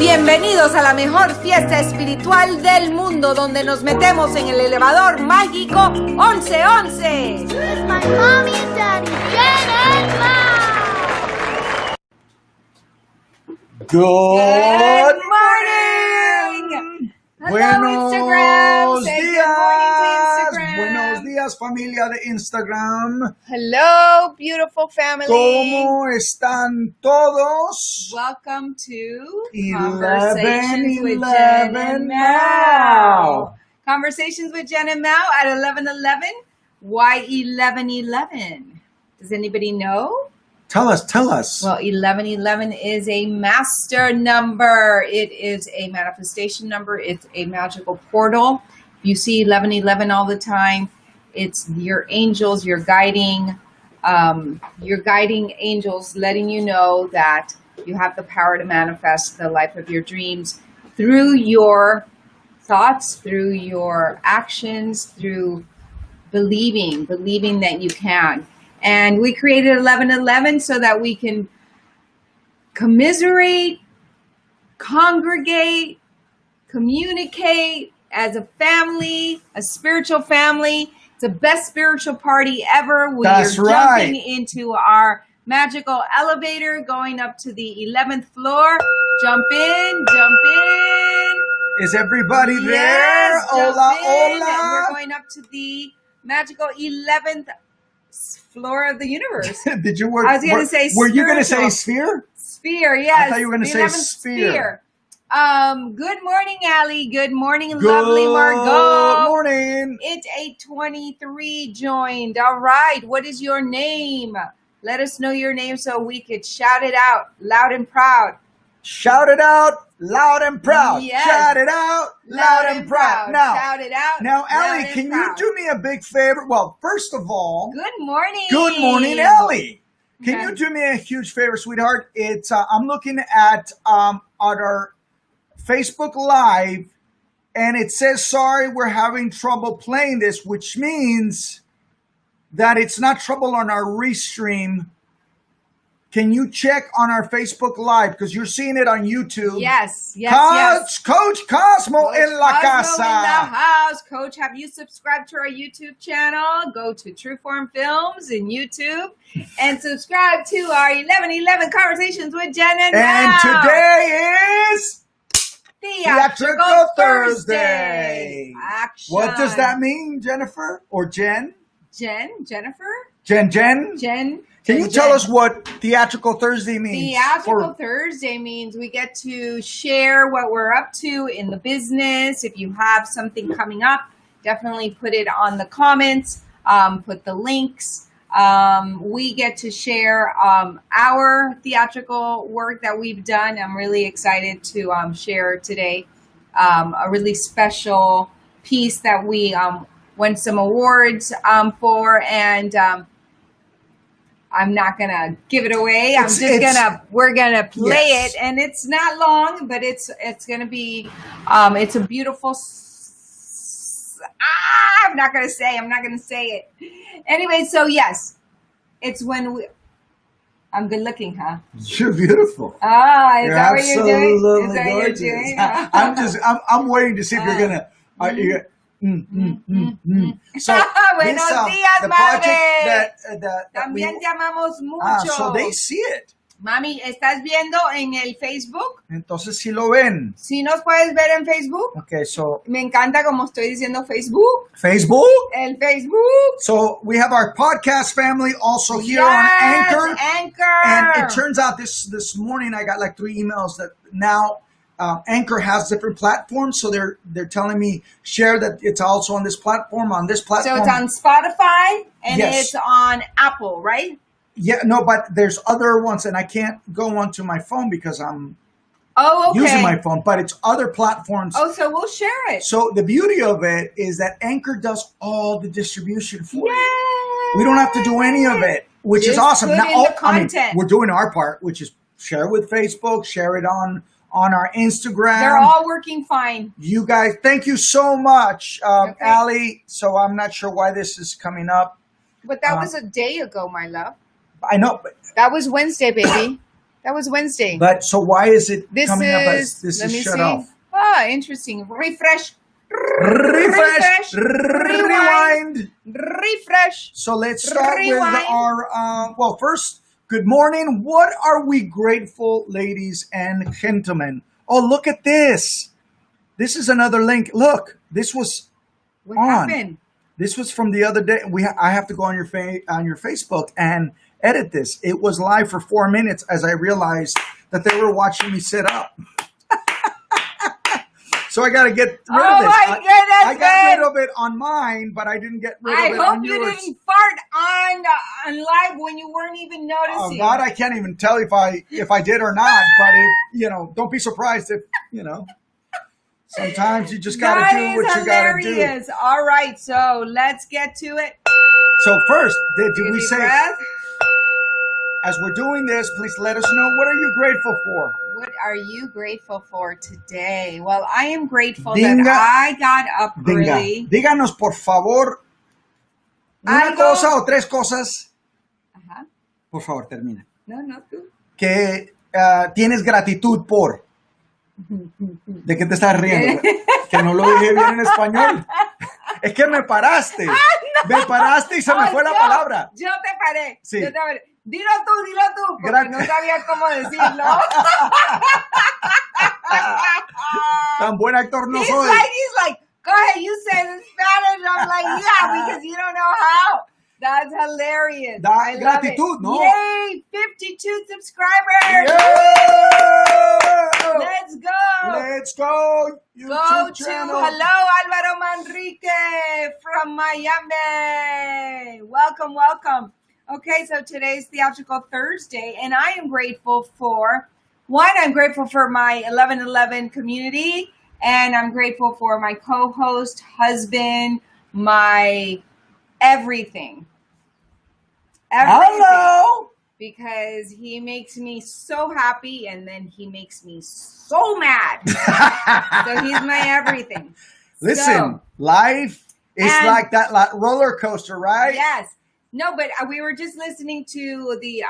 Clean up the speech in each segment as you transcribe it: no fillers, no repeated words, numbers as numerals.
Bienvenidos a la mejor fiesta espiritual del mundo, donde nos metemos en el elevador mágico 1111. With my mommy and daddy, Jen and Mom. Good morning. Hello, Instagram. Say good morning to Instagram. Buenos días, familia de Instagram. Hello, beautiful family. ¿Cómo están todos? Welcome to 11 Conversations with Jen and Mao. Conversations with Jen and Mao at 11:11. Why 11:11? Does anybody know? Tell us. Well, 11:11 is a master number. It is a manifestation number. It's a magical portal. If you see 11:11 all the time, it's your angels, your guiding angels letting you know that you have the power to manifest the life of your dreams through your thoughts, through your actions, through believing that you can. And we created 11:11 so that we can commiserate, congregate, communicate as a family, a spiritual family. It's the best spiritual party ever. That's We're right. jumping into our magical elevator, going up to the 11th floor. Jump in. Is everybody there? Yes, jump Hola, in. hola. And we're going up to the magical 11th floor of the universe. Did you I was going to say Were you going to say spiritual. sphere? Sphere, yes. I thought you were going to The say 11th sphere. Good morning, Allie. Good morning, lovely Margot. Good morning. It's 8:23 joined. All right. What is your name? Let us know your name so we could shout it out loud and proud. Shout it out loud and proud. Yes. Shout it out loud and proud. Now, Shout it out. Now, loud Ellie, and can proud. you do me a big favor? Well, first of all, Good morning. good morning, Ellie. Can Okay. you do me a huge favor, sweetheart? It's I'm looking at our Facebook Live, and it says, sorry, we're having trouble playing this, which means that it's not trouble on our restream. Can you check on our Facebook Live? Because you're seeing it on YouTube. Yes. Coach Cosmo Coach en la Cosmo casa. in the house. Coach, have you subscribed to our YouTube channel? Go to Trueform Films in YouTube and subscribe to our 11:11 Conversations with Jen and And Mao. today is Theatrical Thursday. Action. What does that mean, Jennifer? Or Jen? Jennifer? Jen? Jen? Can you tell us what Theatrical Thursday means? Theatrical Thursday means we get to share what we're up to in the business. If you have something coming up, definitely put it on the comments, put the links. We get to share our theatrical work that we've done. I'm really excited to share today a really special piece that we won some awards for, and I'm not gonna give it away. We're gonna play it, and it's not long, but it's gonna be, it's a beautiful. I'm not gonna say it. Anyway, so yes, it's when I'm good looking, huh? You're beautiful. Is that what you're doing? Absolutely Is that what gorgeous. you're doing? I'm waiting to see if you're gonna. So Buenos this, días, the madre. project that we, También te amamos mucho. so they see it. Mami, ¿estás viendo en el Facebook? Entonces si lo ven. ¿Sí nos puedes ver en Facebook? Okay, so Me encanta como estoy diciendo Facebook. Facebook. El Facebook. So we have our podcast family also here on Yes, Anchor. And it turns out this morning I got like 3 emails that now Anchor has different platforms. So they're telling me share that it's also on this platform, So it's on Spotify and Yes. it's on Apple, right? Yeah, no, but there's other ones, and I can't go onto my phone because I'm Oh, okay. using my phone, but it's other platforms. Oh, so we'll share it. So the beauty of it is that Anchor does all the distribution for you. Yay! We don't have to do any of it, which is Just awesome. put in the content. We're doing our part, which is share it with Facebook, share it on our Instagram. They're all working fine. You guys, thank you so much, Okay. Allie. So I'm not sure why this is coming up. But that was a day ago, my love. I know, but That was Wednesday, baby. That was Wednesday. But so why is it This coming up as is, this let is me shut see. off? Ah, interesting. Refresh. Refresh. Rewind. Refresh. So let's start with Rewind. our, well, first, good morning. What are we grateful, ladies and gentlemen? Oh, look at this. This is another link. Look, this was What on. happened? This was from the other day. I have to go on your Facebook and edit this. It was live for 4 minutes as I realized that they were watching me sit up. So I got to get rid of this. My goodness, I got rid of it on mine, but I didn't get rid of it I on hope you yours. didn't fart on live when you weren't even Oh noticing. God, I can't even tell if I did or not. But don't be surprised if Sometimes you just got to do what you got to do. Hilarious. All right, so let's get to it. So first, did we Deep say, breath. as we're doing this, please let us know, what are you grateful for? What are you grateful for today? Well, I am grateful Dinga. that I got up early. Díganos, por favor, una Algo. cosa o tres cosas. Ajá. Por favor, termina. No, tú. Que tienes gratitud por. ¿De qué te estás riendo? Que no lo dije bien en español. Es que me paraste. Me paraste y se me fue la palabra. Yo te paré. Sí. Yo te paré. Dilo tú, porque no sabía cómo decirlo. Tan buen actor no He's soy. like, go ahead, you say it in Spanish. I'm like, yeah, because you don't know how. That's hilarious. Da I love gratitud, it. ¿no? Yay, 52 subscribers. Yeah! Let's go. Let's go. YouTube Go to channel. hello Alvaro Manrique from Miami. Welcome. Okay, so today's Theatrical Thursday, and I am grateful for I'm grateful for my 1111 community, and I'm grateful for my co-host, husband, my everything. Hello. Because he makes me so happy, and then he makes me so mad. So he's my everything. Listen, life is like that roller coaster, right? Yes. No, but we were just listening to the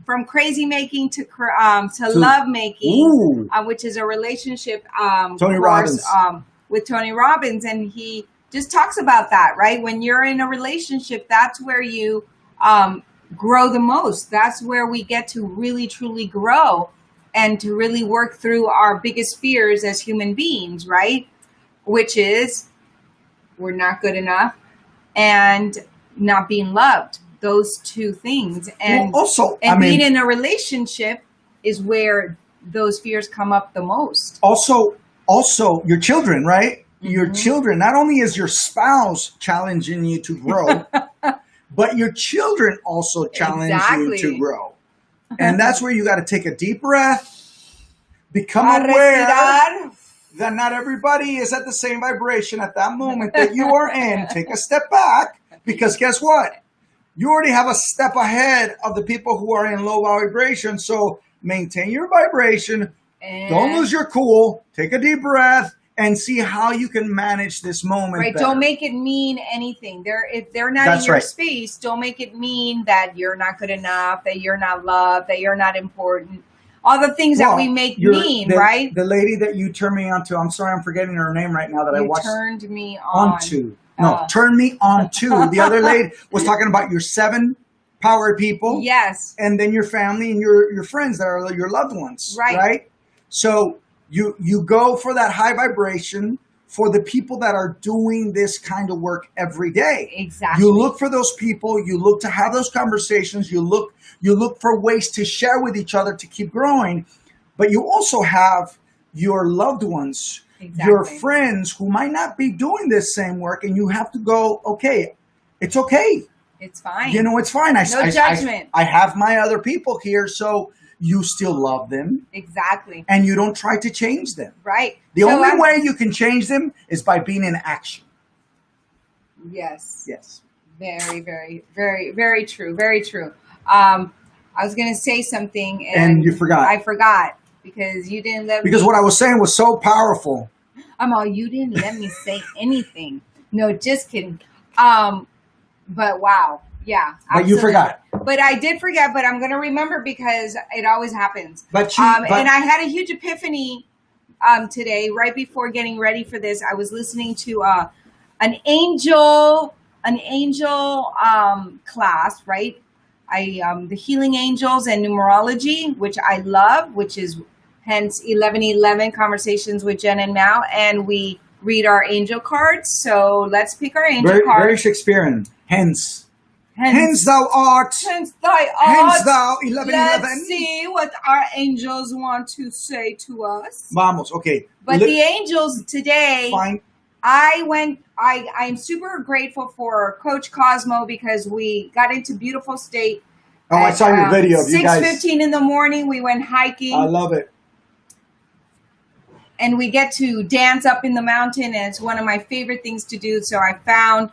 from crazy making to love making, which is a relationship Tony course Robbins. With Tony Robbins, and he just talks about that, right? When you're in a relationship, that's where you grow the most. That's where we get to really, truly grow and to really work through our biggest fears as human beings, right? Which is we're not good enough and not being loved. Those two things. And being in a relationship is where those fears come up the most. Also your children, right? Mm-hmm. Your children, not only is your spouse challenging you to grow, but your children also challenge you to grow. And that's where you got to take a deep breath, become aware that not everybody is at the same vibration at that moment that you are in. Take a step back, because guess what? You already have a step ahead of the people who are in low vibration. So maintain your vibration. Don't lose your cool. Take a deep breath and see how you can manage this moment. Right. Better. Don't make it mean anything. If they're not in your space, don't make it mean that you're not good enough, that you're not loved, that you're not important. All the things that we make mean, right? The lady that you turned me on to, I'm sorry, I'm forgetting her name right now that I watched. Turned me on. Turn me on to. The other lady was talking about your 7 power people. Yes. And then your family and your friends that are your loved ones. Right? So you go for that high vibration for the people that are doing this kind of work every day. Exactly. You look for those people. You look to have those conversations. You look for ways to share with each other to keep growing. But you also have your loved ones, your friends who might not be doing this same work, and you have to go, okay, it's okay. It's fine. It's fine. No judgment. I have my other people here, so you still love them. Exactly. And you don't try to change them. Right. The only way you can change them is by being in action. Yes. Yes. Very, very, very, very true. Very true. I was going to say something. And you forgot. I forgot because you didn't let me. Because what I was saying was so powerful. You didn't let me say anything. No, just kidding. But wow. Yeah. But you forgot. But I did forget, but I'm going to remember because it always happens. But and I had a huge epiphany today, right before getting ready for this. I was listening to an angel class, right? The healing angels and numerology, which I love, which is hence 1111 conversations with Jen and Mal, and we read our angel cards. So let's pick our angel card. Very Shakespearean. Hence thou art. Hence thy art. Hence thou 1111. Let's see what our angels want to say to us. Vamos, okay. But the angels today, Fine. I'm super grateful for Coach Cosmo because we got into beautiful state. Oh, I saw your video of you guys. 6:15 in the morning, we went hiking. I love it. And we get to dance up in the mountain, and it's one of my favorite things to do. So I found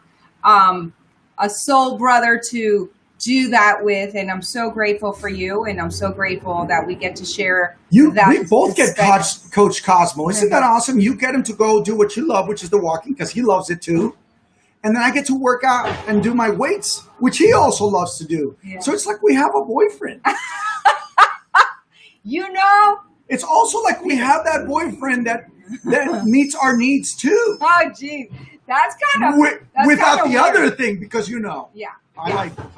a soul brother to do that with, and I'm so grateful for you, and I'm so grateful that we get to share that. We both get Coach Cosmo. Isn't that awesome? You get him to go do what you love, which is the walking, because he loves it too. And then I get to work out and do my weights, which he also loves to do. Yeah. So it's like we have a boyfriend. You know? It's also like we have that boyfriend that meets our needs too. Oh, geez. That's kind of... without the weird. other thing, because you know. Yeah. I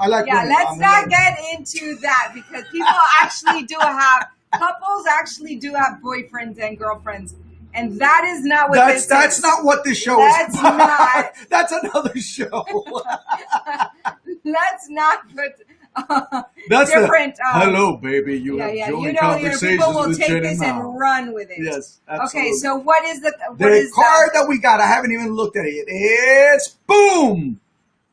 like. Yeah, let's not get into that because people actually do have... Couples actually do have boyfriends and girlfriends. And that is not what this is. That's not what this show is. That's not. That's another show. Let's not put... That's different. Hello, baby. You have joined conversations people will with take Jen this and run with it. Yes, absolutely. Okay, so what is the card that we got? I haven't even looked at it yet. It's boom,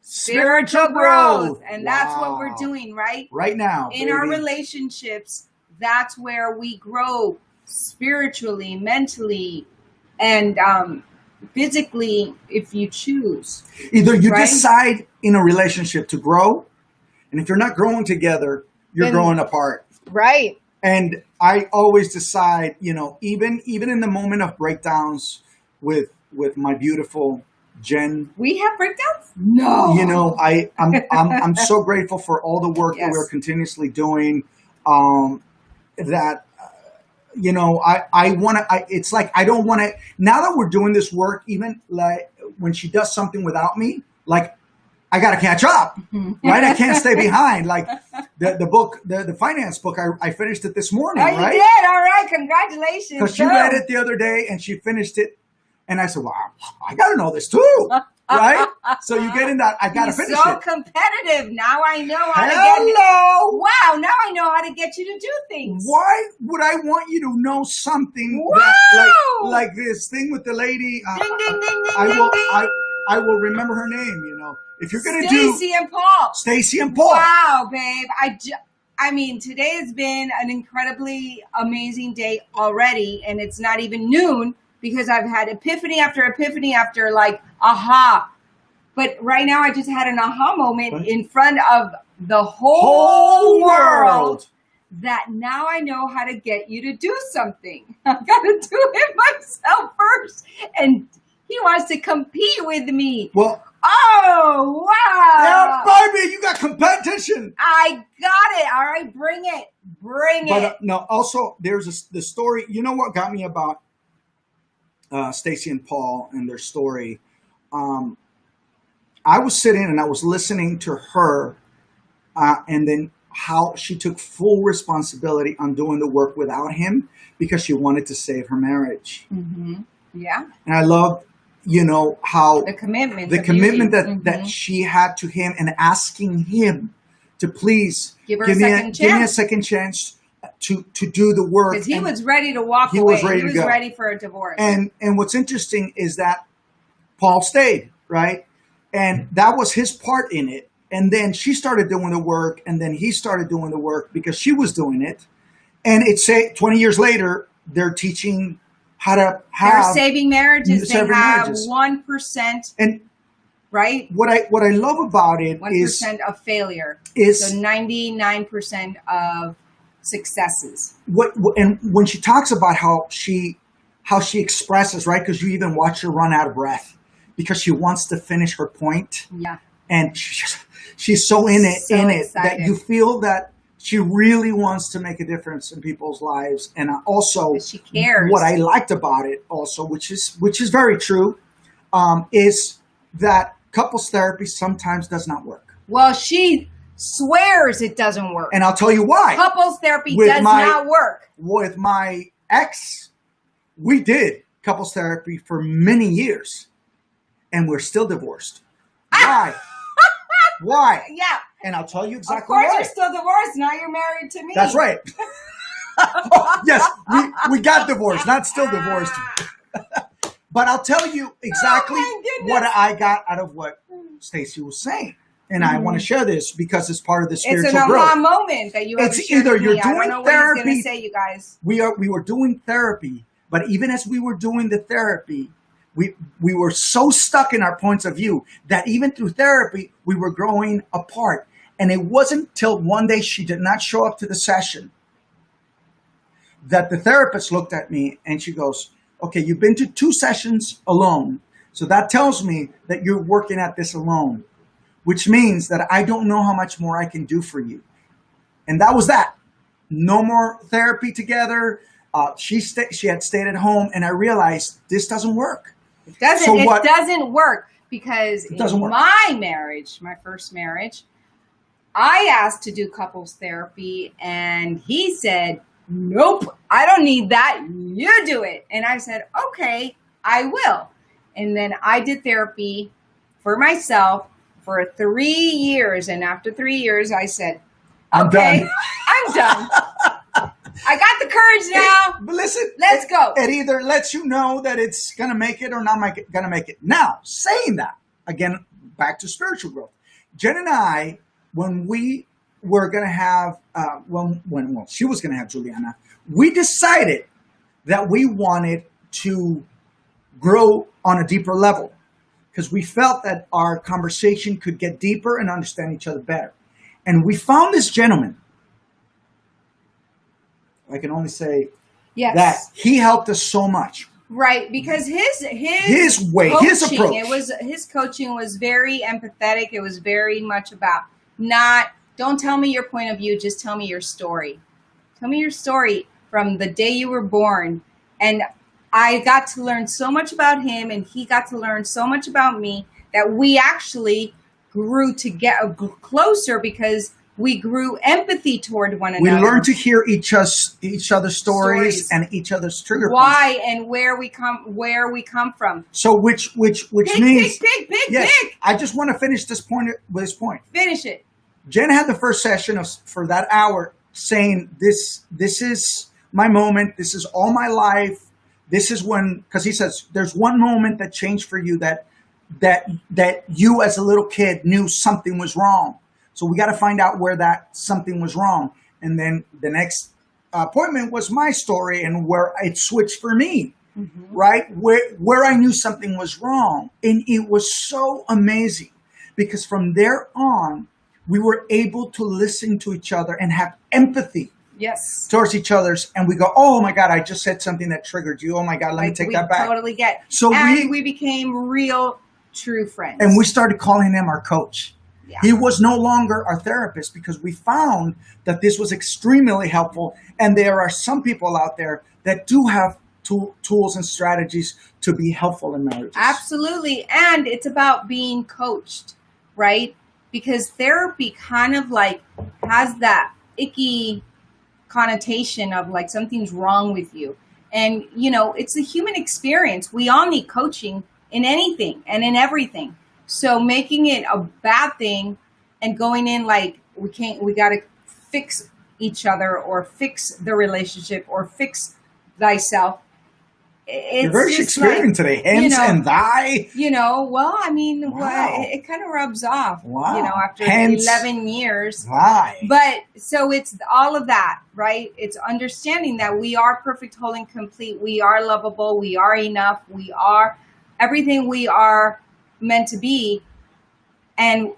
spiritual growth, and that's what we're doing right now in our relationships. That's where we grow spiritually, mentally, and physically, if you choose. Either you decide in a relationship to grow. And if you're not growing together, you're growing apart. Right. And I always decide, even in the moment of breakdowns with my beautiful Jen. We have breakdowns? No. I'm so grateful for all the work that we're continuously doing. It's like I don't want to, now that we're doing this work, even like when she does something without me, like I got to catch up, right? I can't stay behind. Like the book, the finance book, I finished it this morning, right? You did? All right. Congratulations. Because she read it the other day and she finished it. And I said, wow, I got to know this too, right? So you get in that, I got to finish it. So competitive. Now I know how to get Hello. Wow, now I know how to get you to do things. Why would I want you to know something like this thing with the lady? Ding, ding, ding, ding, I will remember her name, If you're going to do... Stacy and Paul. Wow, babe. I mean, today has been an incredibly amazing day already, and it's not even noon because I've had epiphany after like, aha. But right now I just had an aha moment in front of the whole world that now I know how to get you to do something. I've got to do it myself first. And he wants to compete with me. Well, oh, wow. Yeah, baby, you got competition. I got it. All right, bring it. Bring it. No, also, there's the story. You know what got me about Stacy and Paul and their story? I was sitting and I was listening to her and then how she took full responsibility on doing the work without him because she wanted to save her marriage. Mm-hmm. Yeah. And I loved, how the commitment that she had to him and asking him to please give me a second chance to do the work. Because he was ready to walk away. He was ready for a divorce. And what's interesting is that Paul stayed, right? And that was his part in it. And then she started doing the work, and then he started doing the work because she was doing it. And 20 years later, they're teaching how to have... They're saving marriages. They have 1%. And right? What I love about it 1% of failure. So 99% of successes. And when she talks about how she expresses, right? Because you even watch her run out of breath because she wants to finish her point. Yeah. And she's so in it, So that excited. you feel that she really wants to make a difference in people's lives. And also, That she cares. what I liked about it also, which is very true, is that couples therapy sometimes does not work. Well, she swears it doesn't work. And I'll tell you why. Couples therapy With does not work. With my ex, we did couples therapy for many years, and we're still divorced. Why? Why? Yeah. And I'll tell you Of exactly course why. you're still divorced. Now you're married to me. That's right. Oh, yes, we got divorced, not still divorced. But I'll tell you exactly Oh, my goodness. what I got out of what Stacy was saying. And I want to share this because it's part of the It's spiritual an growth. aha moment that you have It's to share either with you're me. I don't doing know what he's therapy- going to say, you guys. We were doing therapy, but even as we were doing the therapy, we were so stuck in our points of view that even through therapy, we were growing apart. And it wasn't till one day she did not show up to the session that the therapist looked at me and she goes, okay, you've been to 2 sessions alone. So that tells me that you're working at this alone, which means that I don't know how much more I can do for you. And that was that. No more therapy together. She had stayed at home, and I realized this doesn't work. It doesn't. So it what- doesn't work because doesn't in work. my marriage, my first marriage, I asked to do couples therapy, and he said, "Nope, I don't need that. You do it." And I said, "Okay, I will." And then I did therapy for myself for 3 years, and after 3 years, I said, I'm "Okay, done. I'm done. I got the courage now. But listen, Let's go." It either lets you know that it's going to make it or not going to make it. Now, saying that, again, back to spiritual growth. Jen and I, when we were going to have, when she was going to have Juliana, we decided that we wanted to grow on a deeper level because we felt that our conversation could get deeper and understand each other better. And we found this gentleman. I can only say Yes. that he helped us so much. Right, because his way, his coaching, approach. his coaching was very empathetic. It was very much about don't tell me your point of view, just tell me your story. Tell me your story from the day you were born. And I got to learn so much about him, and he got to learn so much about me that we actually grew to get closer because we grew empathy toward one We another. learned to hear each other's stories and each other's trigger points. why and where we come from. So which Pick, means pick. yes. I just want to finish this point with this point. Finish it. Jen had the first session for that hour saying this is my moment. This is all my life. This is when, because he says there's one moment that changed for you that you as a little kid knew something was wrong. So we got to find out where that something was wrong. And then the next appointment was my story and where it switched for me, right? Where I knew something was wrong. And it was so amazing because from there on, we were able to listen to each other and have empathy Yes. towards each other's. And we go, oh my God, I just said something that triggered you. Oh my God, let me take we that back. Totally get. So and we became real, true friends. And we started calling him our coach. Yeah. He was no longer our therapist because we found that this was extremely helpful. And there are some people out there that do have tools and strategies to be helpful in marriages. Absolutely. And it's about being coached, right? Because therapy kind of like has that icky connotation of like something's wrong with you. And, it's a human experience. We all need coaching in anything and in everything. So making it a bad thing and going in like we got to fix each other or fix the relationship or fix thyself. You're very Shakespearean today. Hence and thy. Well, I mean, Wow. it kind of rubs off, Wow. After Hence 11 years. Thy. But so it's all of that, right? It's understanding that we are perfect, whole, and complete. We are lovable. We are enough. We are everything we are meant to be. And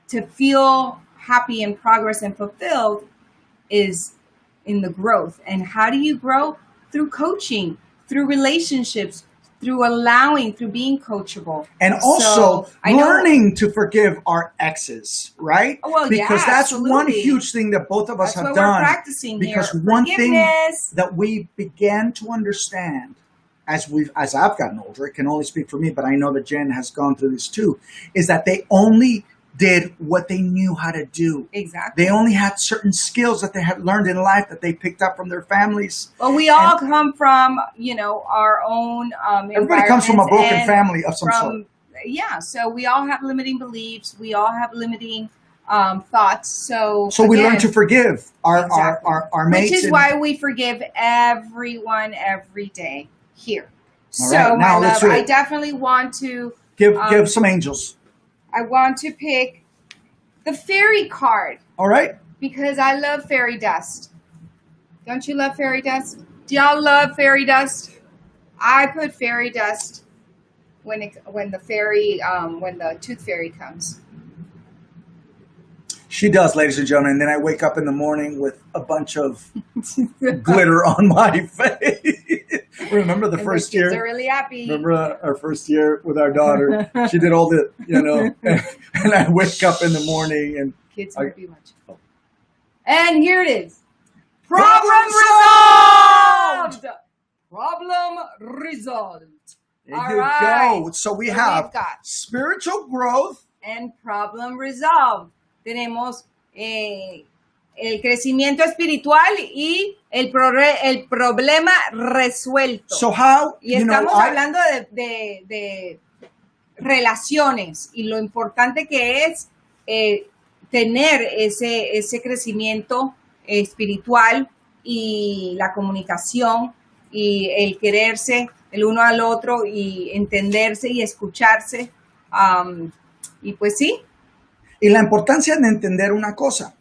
to feel happy and progress and fulfilled is in the growth. And how do you grow? Through coaching, through relationships, through allowing, through being coachable. And also learning to forgive our exes, right? Well, because yeah, that's one absolutely. huge thing that both of us That's have what we're done. practicing Because here. one thing Forgiveness. that we began to understand as I've gotten older, it can only speak for me, but I know that Jen has gone through this too, is that they only did what they knew how to do. Exactly. They only had certain skills that they had learned in life that they picked up from their families. Well, we all come from, our own Everybody comes from a broken and family of some sort. Yeah, so we all have limiting beliefs. We all have limiting thoughts. So we again, learn to forgive our mates. Which is why we forgive everyone every day here. All So, right, now my let's love, do I it. definitely want to Give some angels. I want to pick the fairy card All right. because I love fairy dust. Don't you love fairy dust? Do y'all love fairy dust? I put fairy dust when the tooth fairy comes. She does, ladies and gentlemen. And then I wake up in the morning with a bunch of glitter on my face. Remember the first the kids year? are really happy. Remember our first year with our daughter? She did all the, and I wake up in the morning and Kids might be watching. And here it is. Problem Solved! Problem resolved. there All you right. go. So we So have we've got- spiritual growth. And problem resolved. Tenemos el crecimiento espiritual y el problema resuelto. So how, Y estamos hablando de relaciones y lo importante que es tener ese crecimiento espiritual y la comunicación y el quererse el uno al otro y entenderse y escucharse. Y pues sí. Y la importancia de entender una cosa,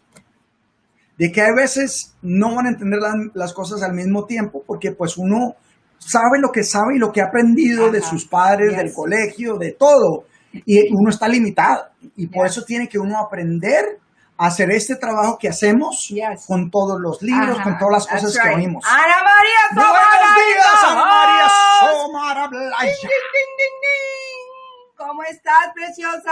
de que a veces no van a entender las cosas al mismo tiempo, porque pues uno sabe lo que sabe y lo que ha aprendido de sus padres, del colegio, de todo, y uno está limitado. Y por eso tiene que uno aprender a hacer este trabajo que hacemos con todos los libros, con todas las cosas que oímos. Ana María Somara. Buenos días, Ana María Somara. Ding, ding, ding, ding, ding. ¿Cómo estás, preciosa?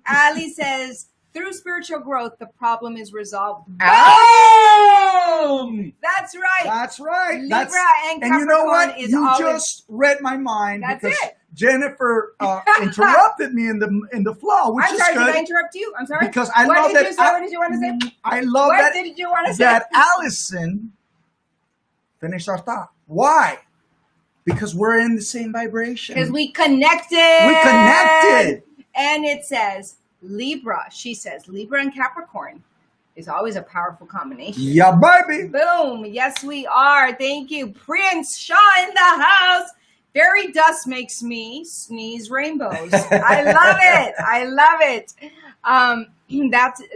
Ali says, through spiritual growth, the problem is resolved. Boom! That's right. That's right. Libra and you know what? Capricorn is You always- just read my mind. That's because it. Jennifer interrupted me in the flow, which I'm is sorry, good. did I interrupt you? I'm sorry. Because I what love did that. You say? What did you want to say? I love What did you want to say? that Allison finished our thought. Why? Because we're in the same vibration. Because we connected. We connected. And it says Libra. She says Libra and Capricorn is always a powerful combination. Yeah, baby. Boom. Yes, we are. Thank you. Prince Shaw in the house. Fairy dust makes me sneeze rainbows. I love it. I love it.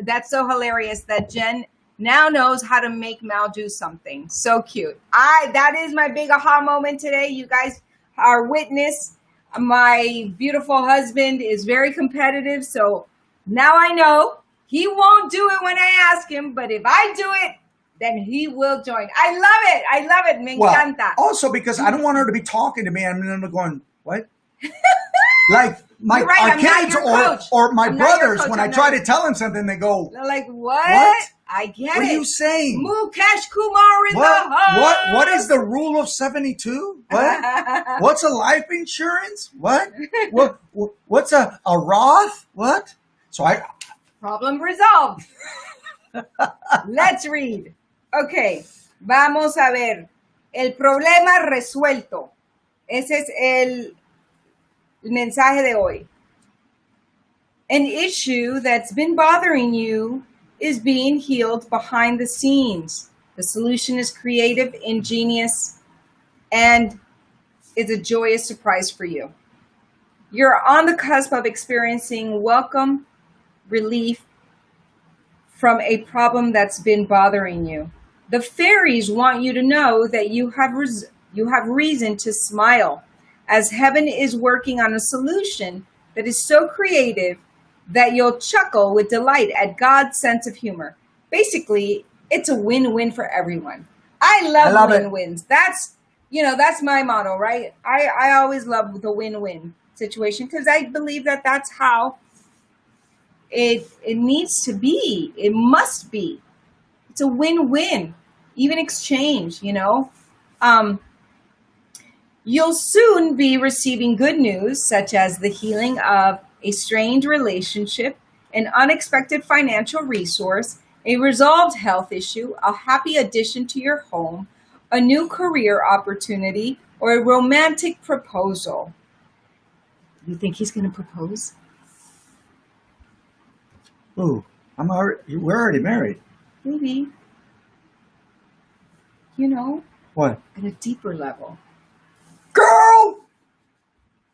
That's so hilarious that Jen now knows how to make Mal do something. So cute. That is my big aha moment today. You guys are witness. My beautiful husband is very competitive, so now I know he won't do it when I ask him, but if I do it, then he will join. I love it. I love it. Me encanta. Also because I don't want her to be talking to me and I'm going, what? Like You're right, our I'm not kids your coach. or my I'm not your brothers, coach, when I'm I try not- to tell them something, they go, They're like, what? What? I get what it. are you saying? Mukesh Kumar in the house. What is the rule of 72? What? What's a life insurance? What? What's a Roth? What? So Problem resolved. Let's read. Okay, vamos a ver. El problema resuelto. Ese es el mensaje de hoy. An issue that's been bothering you is being healed behind the scenes. The solution is creative, ingenious, and is a joyous surprise for you. You're on the cusp of experiencing welcome relief from a problem that's been bothering you. The fairies want you to know that you have reason to smile, as heaven is working on a solution that is so creative that you'll chuckle with delight at God's sense of humor. Basically, it's a win-win for everyone. I love it. win-wins. That's, that's my motto, right? I always love the win-win situation because I believe that that's how it needs to be. It must be. It's a win-win, even exchange, You'll soon be receiving good news, such as the healing of a strained relationship, an unexpected financial resource, a resolved health issue, a happy addition to your home, a new career opportunity, or a romantic proposal. You think he's going to propose? Ooh, we're already married. Maybe. What? At a deeper level. Girl!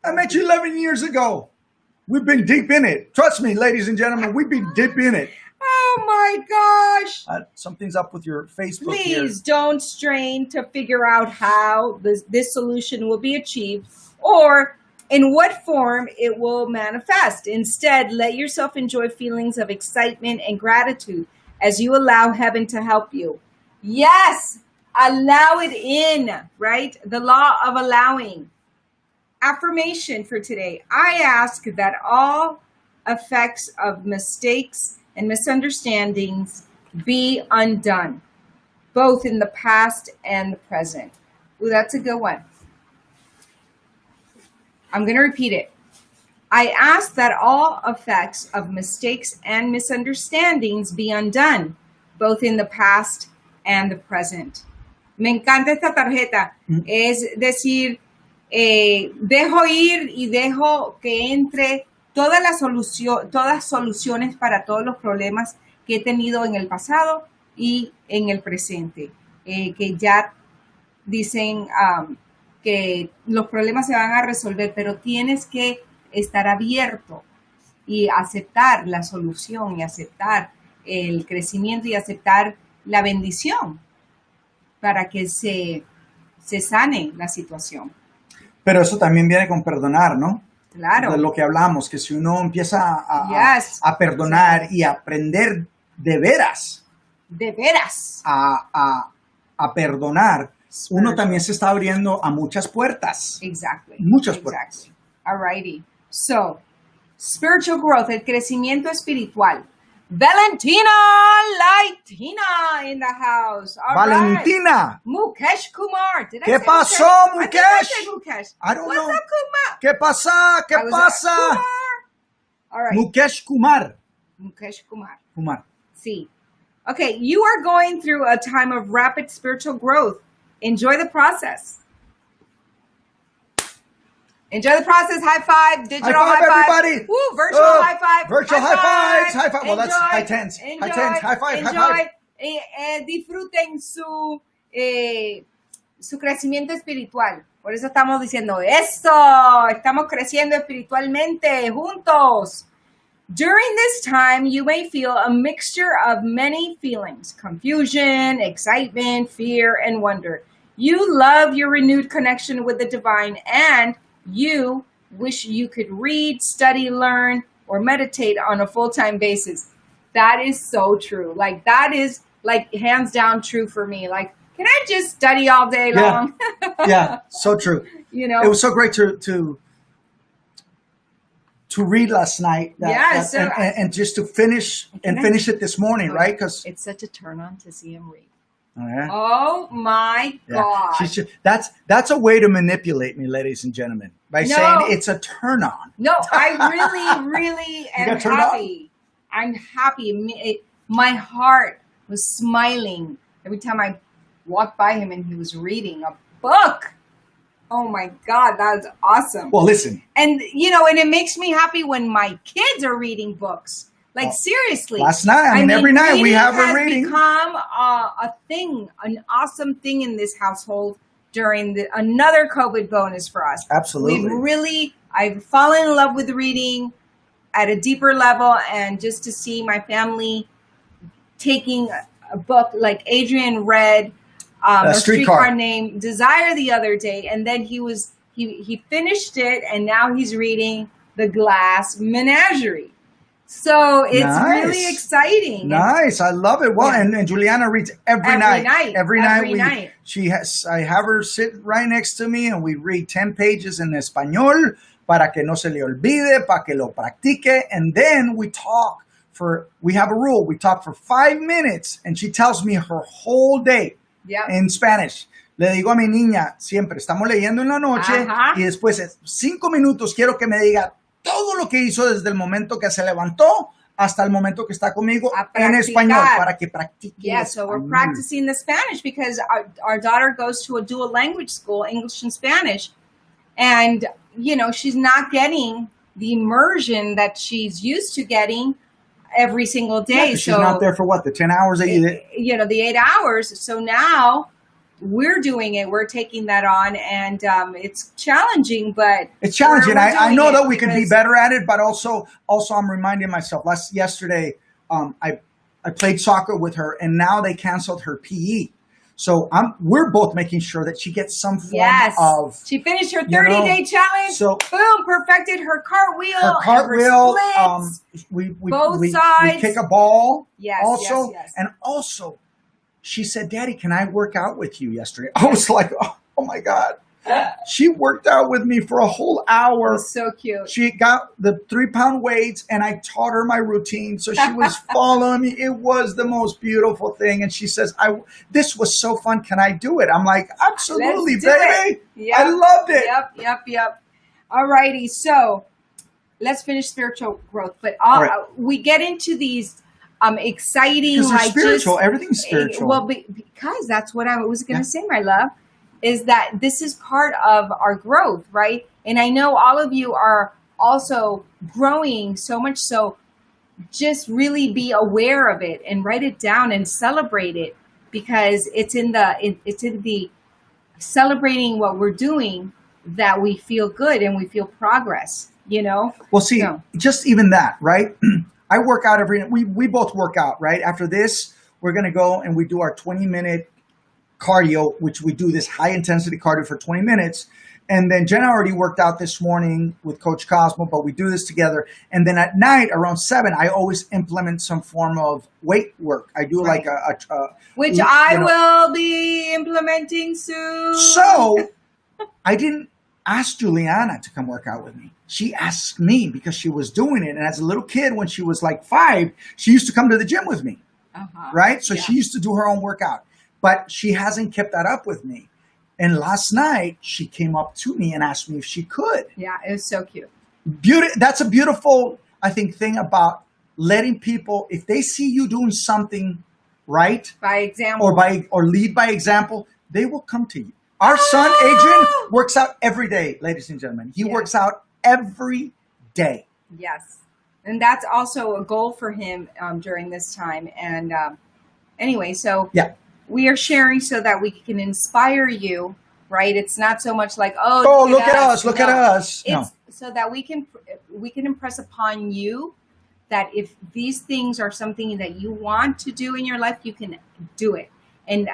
I met you 11 years ago. We've been deep in it. Trust me, ladies and gentlemen, we've been deep in it. Oh my gosh. Something's up with your Facebook Please here. don't strain to figure out how this solution will be achieved or in what form it will manifest. Instead, let yourself enjoy feelings of excitement and gratitude as you allow heaven to help you. Yes, allow it in, right? The law of allowing. Affirmation for today. I ask that all effects of mistakes and misunderstandings be undone, both in the past and the present. Ooh, that's a good one. I'm going to repeat it. I ask that all effects of mistakes and misunderstandings be undone, both in the past and the present. Me encanta esta tarjeta. Es decir, dejo ir y dejo que entre todas soluciones para todos los problemas que he tenido en el pasado y en el presente. Que ya dicen que los problemas se van a resolver, pero tienes que estar abierto y aceptar la solución y aceptar el crecimiento y aceptar la bendición para que se sane la situación. Pero eso también viene con perdonar, ¿no? Claro. De lo que hablamos, que si uno empieza a perdonar y aprender de veras a perdonar, uno también se está abriendo a muchas puertas. Exactly. Muchas puertas. Alrighty. So, spiritual growth, el crecimiento espiritual. Valentina Latina in the house. All Valentina. Right. Mukesh Kumar. Did I ¿Qué say pasó, Mukesh? Mukesh? I think I said Mukesh. I don't know. What's up, Kumar? ¿Qué pasa? ¿Qué pasa? Kumar. All right. Mukesh Kumar. Mukesh Kumar. Kumar. See. Okay, you are going through a time of rapid spiritual growth. Enjoy the process. Enjoy the process. High five. Digital high five. Everybody. Woo, virtual high five. Virtual high fives. High five. Well, that's Enjoy, high tens. enjoy, High tens. High five. Enjoy. High five. Disfruten su crecimiento espiritual. Por eso estamos diciendo eso. Estamos creciendo espiritualmente juntos. During this time, you may feel a mixture of many feelings: confusion, excitement, fear, and wonder. You love your renewed connection with the divine, and you wish you could read, study, learn, or meditate on a full-time basis. That is so true. Like, that is, like, hands down true for me. Like, can I just study all day long? Yeah, so true. It was so great to read last night. And just to finish it this morning, right? Because it's such a turn on to see him read. Oh, yeah. Oh my God. That's a way to manipulate me, ladies and gentlemen, by saying it's a turn on. No, I really am happy. I'm happy. My heart was smiling every time I walked by him and he was reading a book. Oh my God, that's awesome. Well, listen. And, and it makes me happy when my kids are reading books. Like, seriously. Last night, every night we have a reading. It has become a thing, an awesome thing in this household during another COVID bonus for us. Absolutely. I've fallen in love with reading at a deeper level, and just to see my family taking a book like Adrian read a streetcar named Desire the other day, and then he finished it, and now he's reading The Glass Menagerie. So it's Nice. really exciting. Nice. I love it. Well, Yeah. and Juliana reads every Every night. night. Every Every night. night. I have her sit right next to me and we read 10 pages in español para que no se le olvide, para que lo practique. And then we talk we have a rule. We talk for 5 minutes and she tells me her whole day Yep. in Spanish. Le digo a mi niña, siempre estamos leyendo en la noche Ajá. y después 5 minutos quiero que me diga todo lo que hizo desde el momento que se levantó hasta el momento que está conmigo A en practicar. español para que practique. Yeah, so we're español. practicing the Spanish because our daughter goes to a dual language school, English and Spanish. And, she's not getting the immersion that she's used to getting every single Yeah, day. 'cause she's not there for what, the 10 hours that you did? The 8 hours. So now we're doing it. We're taking that on, and it's challenging, but It's challenging. we're I doing know it that we could be because- better at it, but also I'm reminding myself. Yesterday, I played soccer with her, and now they canceled her PE. So we're both making sure that she gets some form Yes, of she finished her 30-day challenge. so- boom, perfected her cartwheel. her cartwheel. and her splits. We both we sides. kick a ball. Yes, Also, yes. and also, she said, "Daddy, can I work out with you yesterday?" I was like, "Oh my God!" She worked out with me for a whole hour. So cute. She got the 3-pound weights and I taught her my routine. So she was following me. It was the most beautiful thing. And she says, this was so fun. Can I do it? I'm like, absolutely, Let's do baby. it. Yep. I loved it. Yep. All righty. So let's finish spiritual growth. But All right. we get into these exciting, Because they're like spiritual. just, Everything's spiritual. Well, because that's what I was going to say, my love, is that this is part of our growth, right? And I know all of you are also growing so much, so just really be aware of it and write it down and celebrate it, because it's in the celebrating what we're doing that we feel good and we feel progress, Well, see, So- just even that, right? I work out we both work out, right? After this, we're going to go and we do our 20-minute cardio, which we do this high intensity cardio for 20 minutes. And then Jenna already worked out this morning with Coach Cosmo, but we do this together. And then at night around 7, I always implement some form of weight work. I do like which you I know. will be implementing soon. So I didn't ask Juliana to come work out with me. She asked me because she was doing it. And as a little kid, when she was like 5, she used to come to the gym with me, right? So Yeah. she used to do her own workout, but she hasn't kept that up with me. And last night she came up to me and asked me if she could. Yeah, it was so cute. That's a beautiful, I think, thing about letting people, if they see you doing something right By example. or lead by example, they will come to you. Our son, Adrian, works out every day, ladies and gentlemen. He Yeah. works out every day. Yes. And that's also a goal for him during this time. And anyway, so Yeah. we are sharing so that we can inspire you, right? It's not so much like, Oh, look at us. Look at No. us. No. It's so that we can impress upon you that if these things are something that you want to do in your life, you can do it. And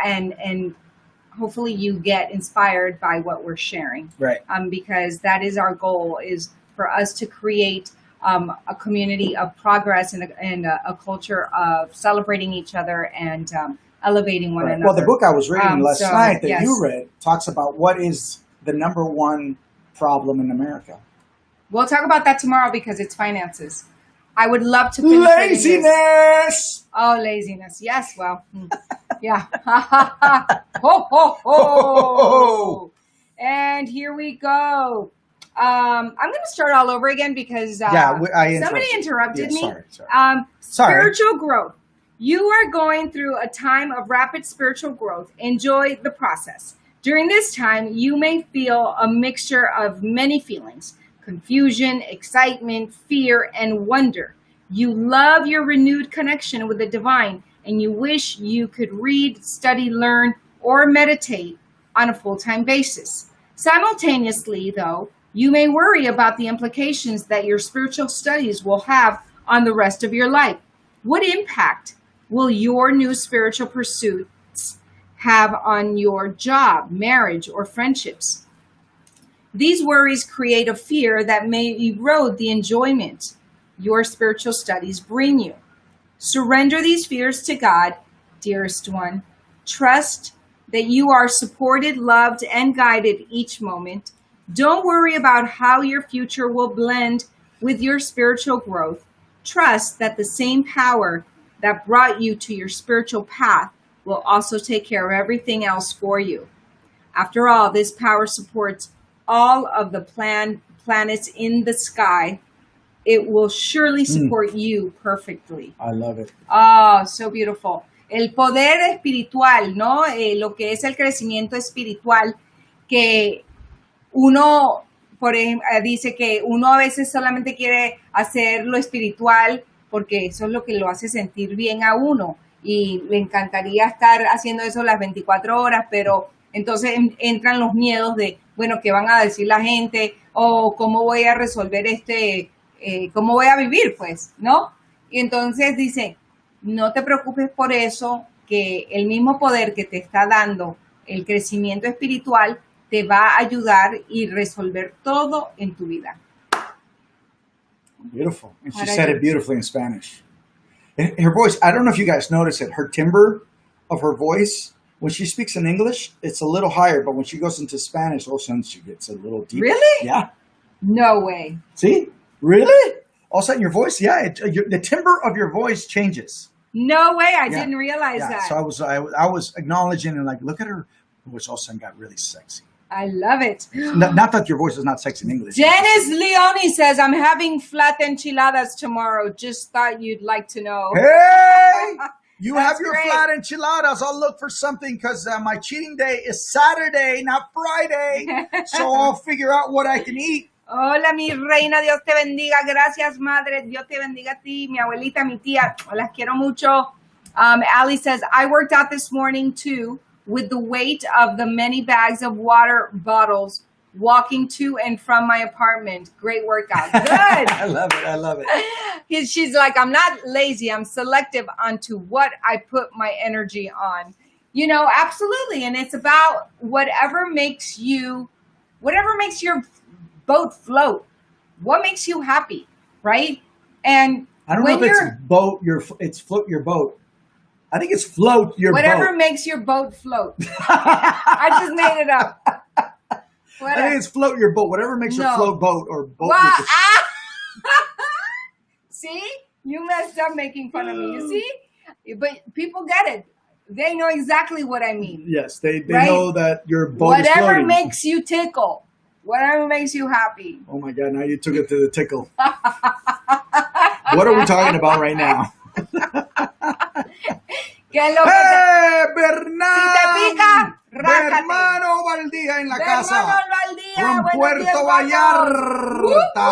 hopefully you get inspired by what we're sharing. Right. Because that is our goal, is for us to create a community of progress and a culture of celebrating each other and elevating one another. Well, the book I was reading last so, night that yes. you read talks about what is the number one problem in America. We'll talk about that tomorrow because it's finances. I would love to finish reading this. Laziness. Oh, laziness. Yes. Well, yeah. Ho, ho, ho. And here we go. I'm going to start all over again because somebody interrupted me. Sorry. Spiritual growth. You are going through a time of rapid spiritual growth. Enjoy the process. During this time, you may feel a mixture of many feelings: confusion, excitement, fear, and wonder. You love your renewed connection with the divine, and you wish you could read, study, learn, or meditate on a full-time basis. Simultaneously, though, you may worry about the implications that your spiritual studies will have on the rest of your life. What impact will your new spiritual pursuits have on your job, marriage, or friendships? These worries create a fear that may erode the enjoyment your spiritual studies bring you. Surrender these fears to God, dearest one. Trust that you are supported, loved, and guided each moment. Don't worry about how your future will blend with your spiritual growth. Trust that the same power that brought you to your spiritual path will also take care of everything else for you. After all, this power supports all of the planets in the sky. It will surely support you perfectly. I love it. Oh, so beautiful. El poder espiritual, ¿no? Lo que es el crecimiento espiritual, que uno, por ejemplo, dice que uno a veces solamente quiere hacer lo espiritual porque eso es lo que lo hace sentir bien a uno y le encantaría estar haciendo eso las 24 horas, pero entonces entran los miedos de, bueno, ¿qué van a decir la gente? O ¿cómo voy a resolver cómo voy a vivir, pues, ¿no? Y entonces dice, no te preocupes por eso, que el mismo poder que te está dando el crecimiento espiritual te va a ayudar y resolver todo en tu vida. Beautiful. And she said it beautifully in Spanish. And her voice, I don't know if you guys notice it, her timbre of her voice, when she speaks in English, it's a little higher, but when she goes into Spanish, all of a sudden she gets a little deeper. Really? Yeah. No way. See? Really? All of a sudden your voice, the timbre of your voice changes. No way. I didn't realize that. So I was acknowledging and like, look at her voice all of a sudden got really sexy. I love it. Not that your voice is not sexy in English. Dennis Leone says, I'm having flat enchiladas tomorrow. Just thought you'd like to know. Hey! You have your great. flat enchiladas. I'll look for something because my cheating day is Saturday, not Friday. So I'll figure out what I can eat. Hola, mi reina. Dios te bendiga. Gracias, madre. Dios te bendiga a ti, mi abuelita, mi tía. Las quiero mucho. Ali says, I worked out this morning too with the weight of the many bags of water bottles walking to and from my apartment. Great workout. Good. I love it. I love it. She's like, I'm not lazy. I'm selective onto what I put my energy on. You know, absolutely. And it's about whatever makes your boat float. What makes you happy, right? And I don't know if it's float your boat. I think it's float your whatever boat. makes your boat float. I just made it up. I think it's float your boat. Whatever makes your float boat or boat. See? You messed up making fun of me. You see? But people get it. They know exactly what I mean. Yes, they right? know that your boat is floating. Whatever makes you tickle. Whatever makes you happy. Oh my God, now you took it to the tickle. What are we talking about right now? ¡Hey, Bernal! Si te pica, rácate. Hermano Valdía en la casa. Hermano Valdía, From Puerto Vallarta.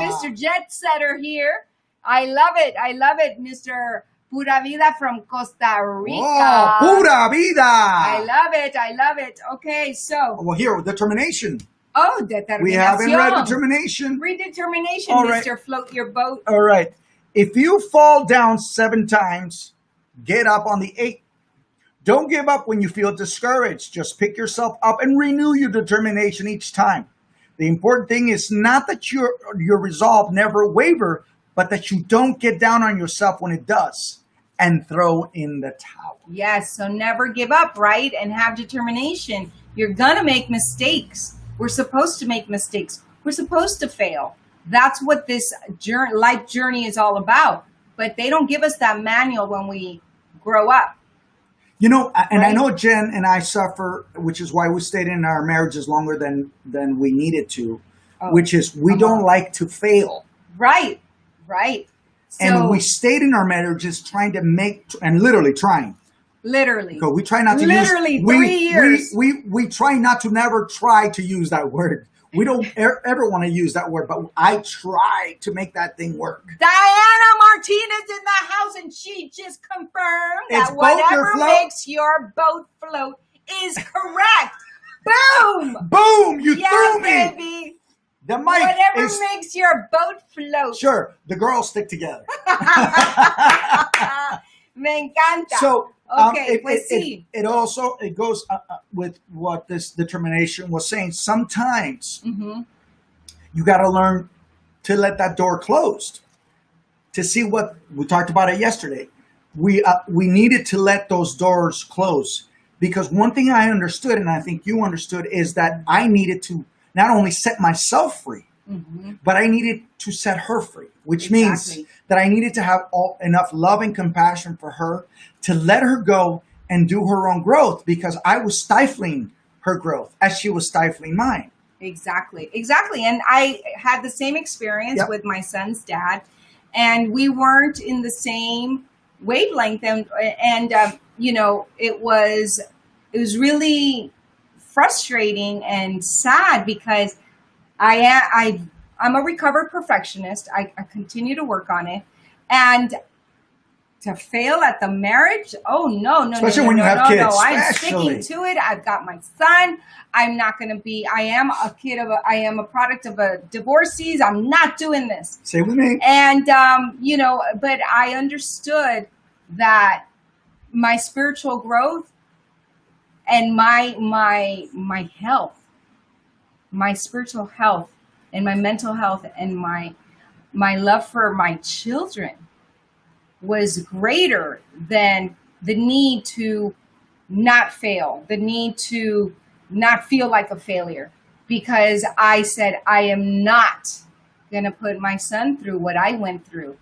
Mr. Jet Setter here. I love it. I love it, Mr. Pura Vida from Costa Rica. Oh, Pura Vida. I love it. I love it. Okay, so. Well, here, determination. Oh, determinación. We haven't read determination. Read determination, All right. Mr. Float Your Boat. All right. If you fall down 7 times, get up on the 8th. Don't give up when you feel discouraged. Just pick yourself up and renew your determination each time. The important thing is not that your resolve never waver, but that you don't get down on yourself when it does and throw in the towel. Yes, so never give up, right? And have determination. You're going to make mistakes. We're supposed to make mistakes. We're supposed to fail. That's what this life journey is all about. But they don't give us that manual when we grow up. You know, and right? I know Jen and I suffer, which is why we stayed in our marriages longer than we needed to, which is we don't like to fail. Right, right. So, and we stayed in our marriages trying to literally trying. Literally. Because we try not to literally 3 years. We try not to never try to use that word. We don't ever want to use that word, but I try to make that thing work. Diana Martinez in the house, and she just confirmed that whatever makes your boat float is correct. Boom! Boom! You threw me! Baby. The mic whatever makes your boat float. Sure, the girls stick together. Me encanta. So, okay, pues sí. It goes with what this determination was saying. Sometimes you got to learn to let that door closed. to see what we talked about it yesterday. We needed to let those doors close, because one thing I understood, and I think you understood, is that I needed to not only set myself free, but I needed to set her free, which means that I needed to have enough love and compassion for her to let her go and do her own growth, because I was stifling her growth as she was stifling mine. Exactly. And I had the same experience with my son's dad, and we weren't in the same wavelength. And it was really frustrating and sad, because I'm a recovered perfectionist. I continue to work on it, and to fail at the marriage, Especially when you have kids. I'm sticking to it. I've got my son. I'm not going to be. I am a product of a divorcees. I'm not doing this. Say with me. And but I understood that my spiritual growth and my health, my spiritual health and my mental health and my love for my children was greater than the need to not fail, the need to not feel like a failure, because I said, I am not going to put my son through what I went through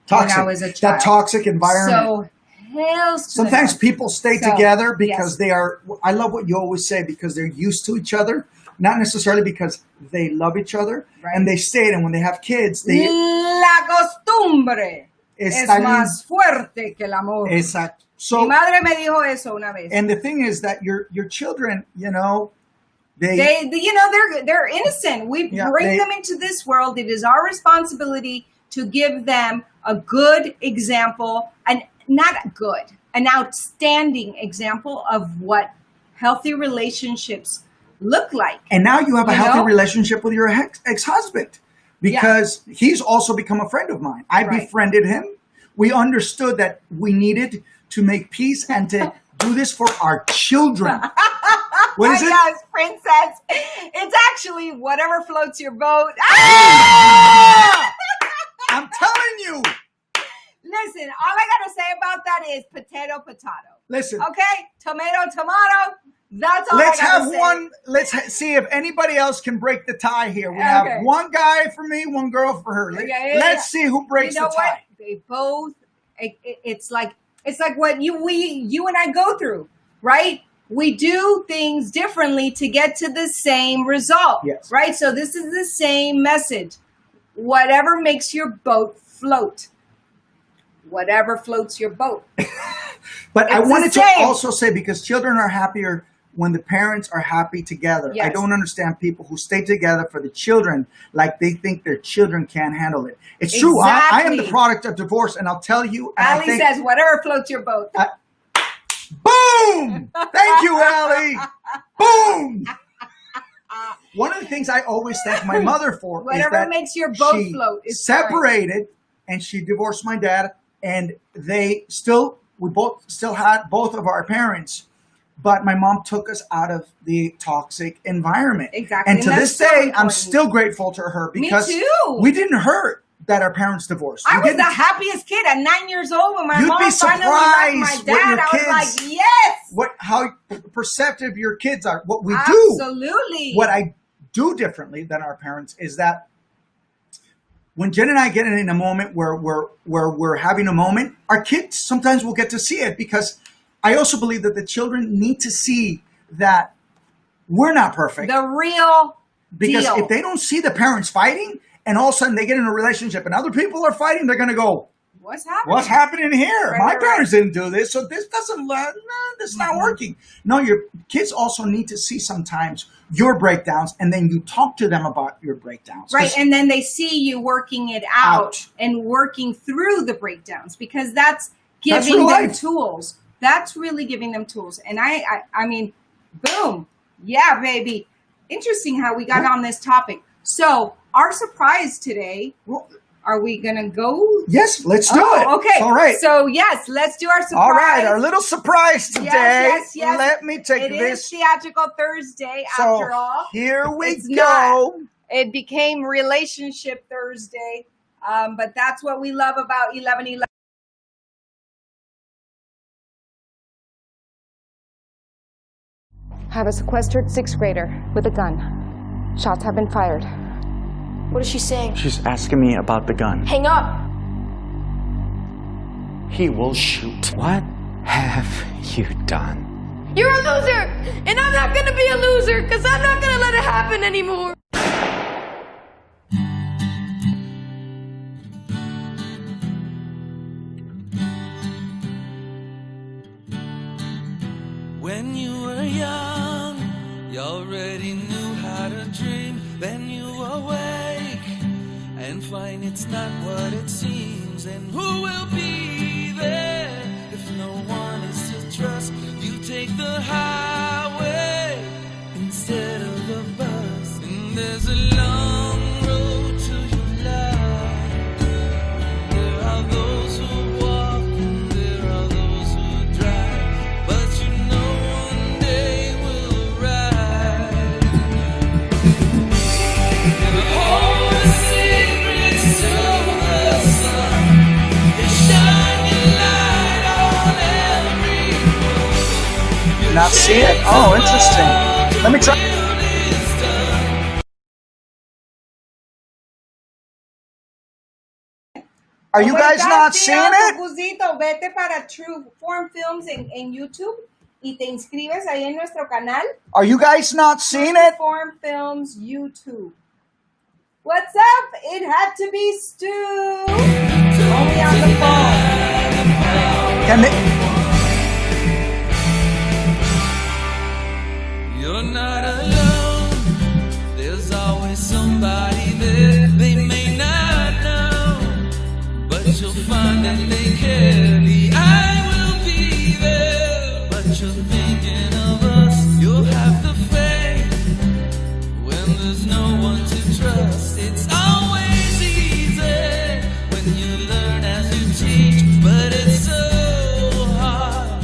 when I was a child. That toxic environment. So sometimes people stay together because they are, I love what you always say, because they're used to each other, not necessarily because they love each other, and they stayed. And when they have kids, La costumbre es más fuerte que el amor. Exacto. So, mi madre me dijo eso una vez. And the thing is that your children, they're innocent. We bring them into this world. It is our responsibility to give them a good example, and not good, an outstanding example of what healthy relationships look like. And now you have a healthy relationship with your ex-husband, because he's also become a friend of mine. I befriended him. We understood that we needed to make peace and to do this for our children. What is it? Yes, princess. It's actually whatever floats your boat. Ah! I'm telling you. Listen, all I got to say about that is potato. Listen. Okay? Tomato. That's all I got to say. Let's have one. Let's see if anybody else can break the tie here. We have one guy for me, one girl for her. Let's see who breaks the tie. What? They both, it's like what you and I go through, right? We do things differently to get to the same result, right? So this is the same message. Whatever makes your boat float. Whatever floats your boat. But I wanted to also say, because children are happier when the parents are happy together. I don't understand people who stay together for the children like they think their children can't handle it. It's true. I am the product of divorce, and I'll tell you. Allie says, whatever floats your boat. Boom! Thank you, Allie. Boom! One of the things I always thank my mother for is that makes your boat float. She separated, and she divorced my dad, and we both still had both of our parents, but my mom took us out of the toxic environment. Exactly. And to this day, I'm still grateful to her, because we didn't hurt that our parents divorced. I was the happiest kid at 9 years old when my mom finally left my dad. I was like, yes. How perceptive your kids are. What we do. Absolutely. What I do differently than our parents is that when Jen and I get in a moment where we're having a moment, our kids sometimes will get to see it, because I also believe that the children need to see that we're not perfect. The real Because deal. if they don't see the parents fighting, and all of a sudden they get in a relationship and other people are fighting, they're going to go, What's happening here? My parents didn't do this, so this doesn't. This is not working. No, your kids also need to see sometimes your breakdowns, and then you talk to them about your breakdowns. Right, and then they see you working it out and working through the breakdowns, because that's giving them tools. That's really giving them tools. And I mean, boom, yeah, baby. Interesting how we got on this topic. So our surprise today. Are we going to go? Yes, let's do it. Okay. All right. So, yes, let's do our surprise. All right, our little surprise today. Yes. Let me take this. It is Theatrical Thursday, after all. Here we go. It became Relationship Thursday. But that's what we love about 11:11. Have a sequestered 6th grader with a gun. Shots have been fired. What is she saying? She's asking me about the gun. Hang up! He will shoot. What have you done? You're a loser! And I'm not gonna be a loser, because I'm not gonna let it happen anymore! When you were young, you already knew how to dream. Then you awake and find it's not what it seems. And who will be there if no one is to trust? You take the highway instead of the bus. And there's a long road to your life. There are those who walk and there are those who drive. But you know one day will arrive. And hold the secrets to the sun. You shine your light on every road. Not see it? Oh, interesting. Let me try. Are you guys not seeing it? Gusito, vete para True Form Films en YouTube y te inscribes ahí en nuestro canal. Are you guys not seeing it? Form Films YouTube. What's up? It had to be Stu. Only on the phone. Can they? You're not alone. There's always somebody there. They may not know, but you'll find that they care. The I will be there, but you're thinking of us. You'll have the faith when there's no one to trust. It's always easy when you learn as you teach, but it's so hard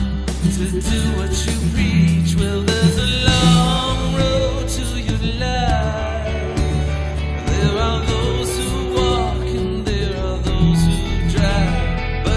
to do what you preach. Well, there's a long road to your life. There are those who walk and there are those who drive. But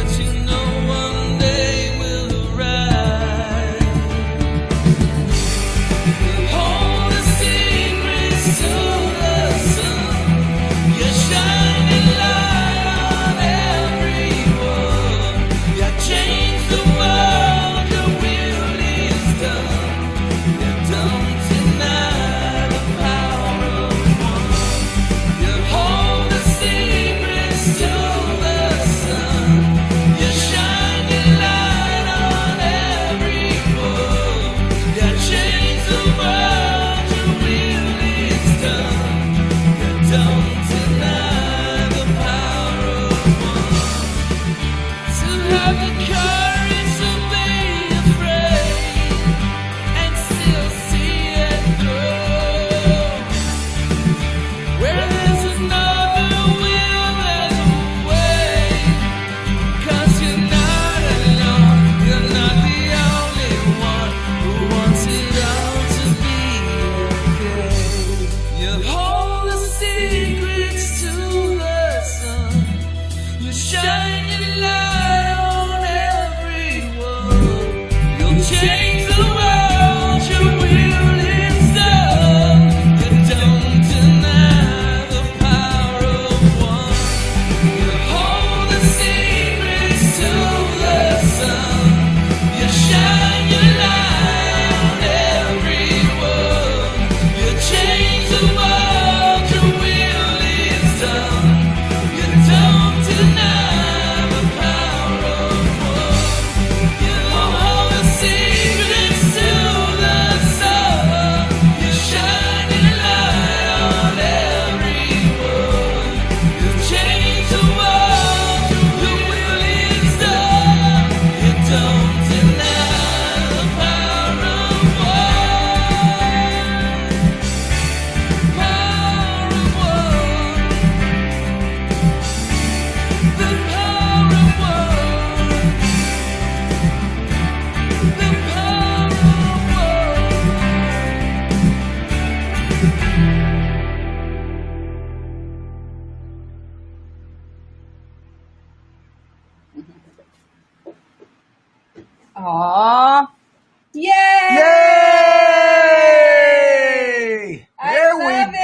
Aww. Yay! Yay! There we love go.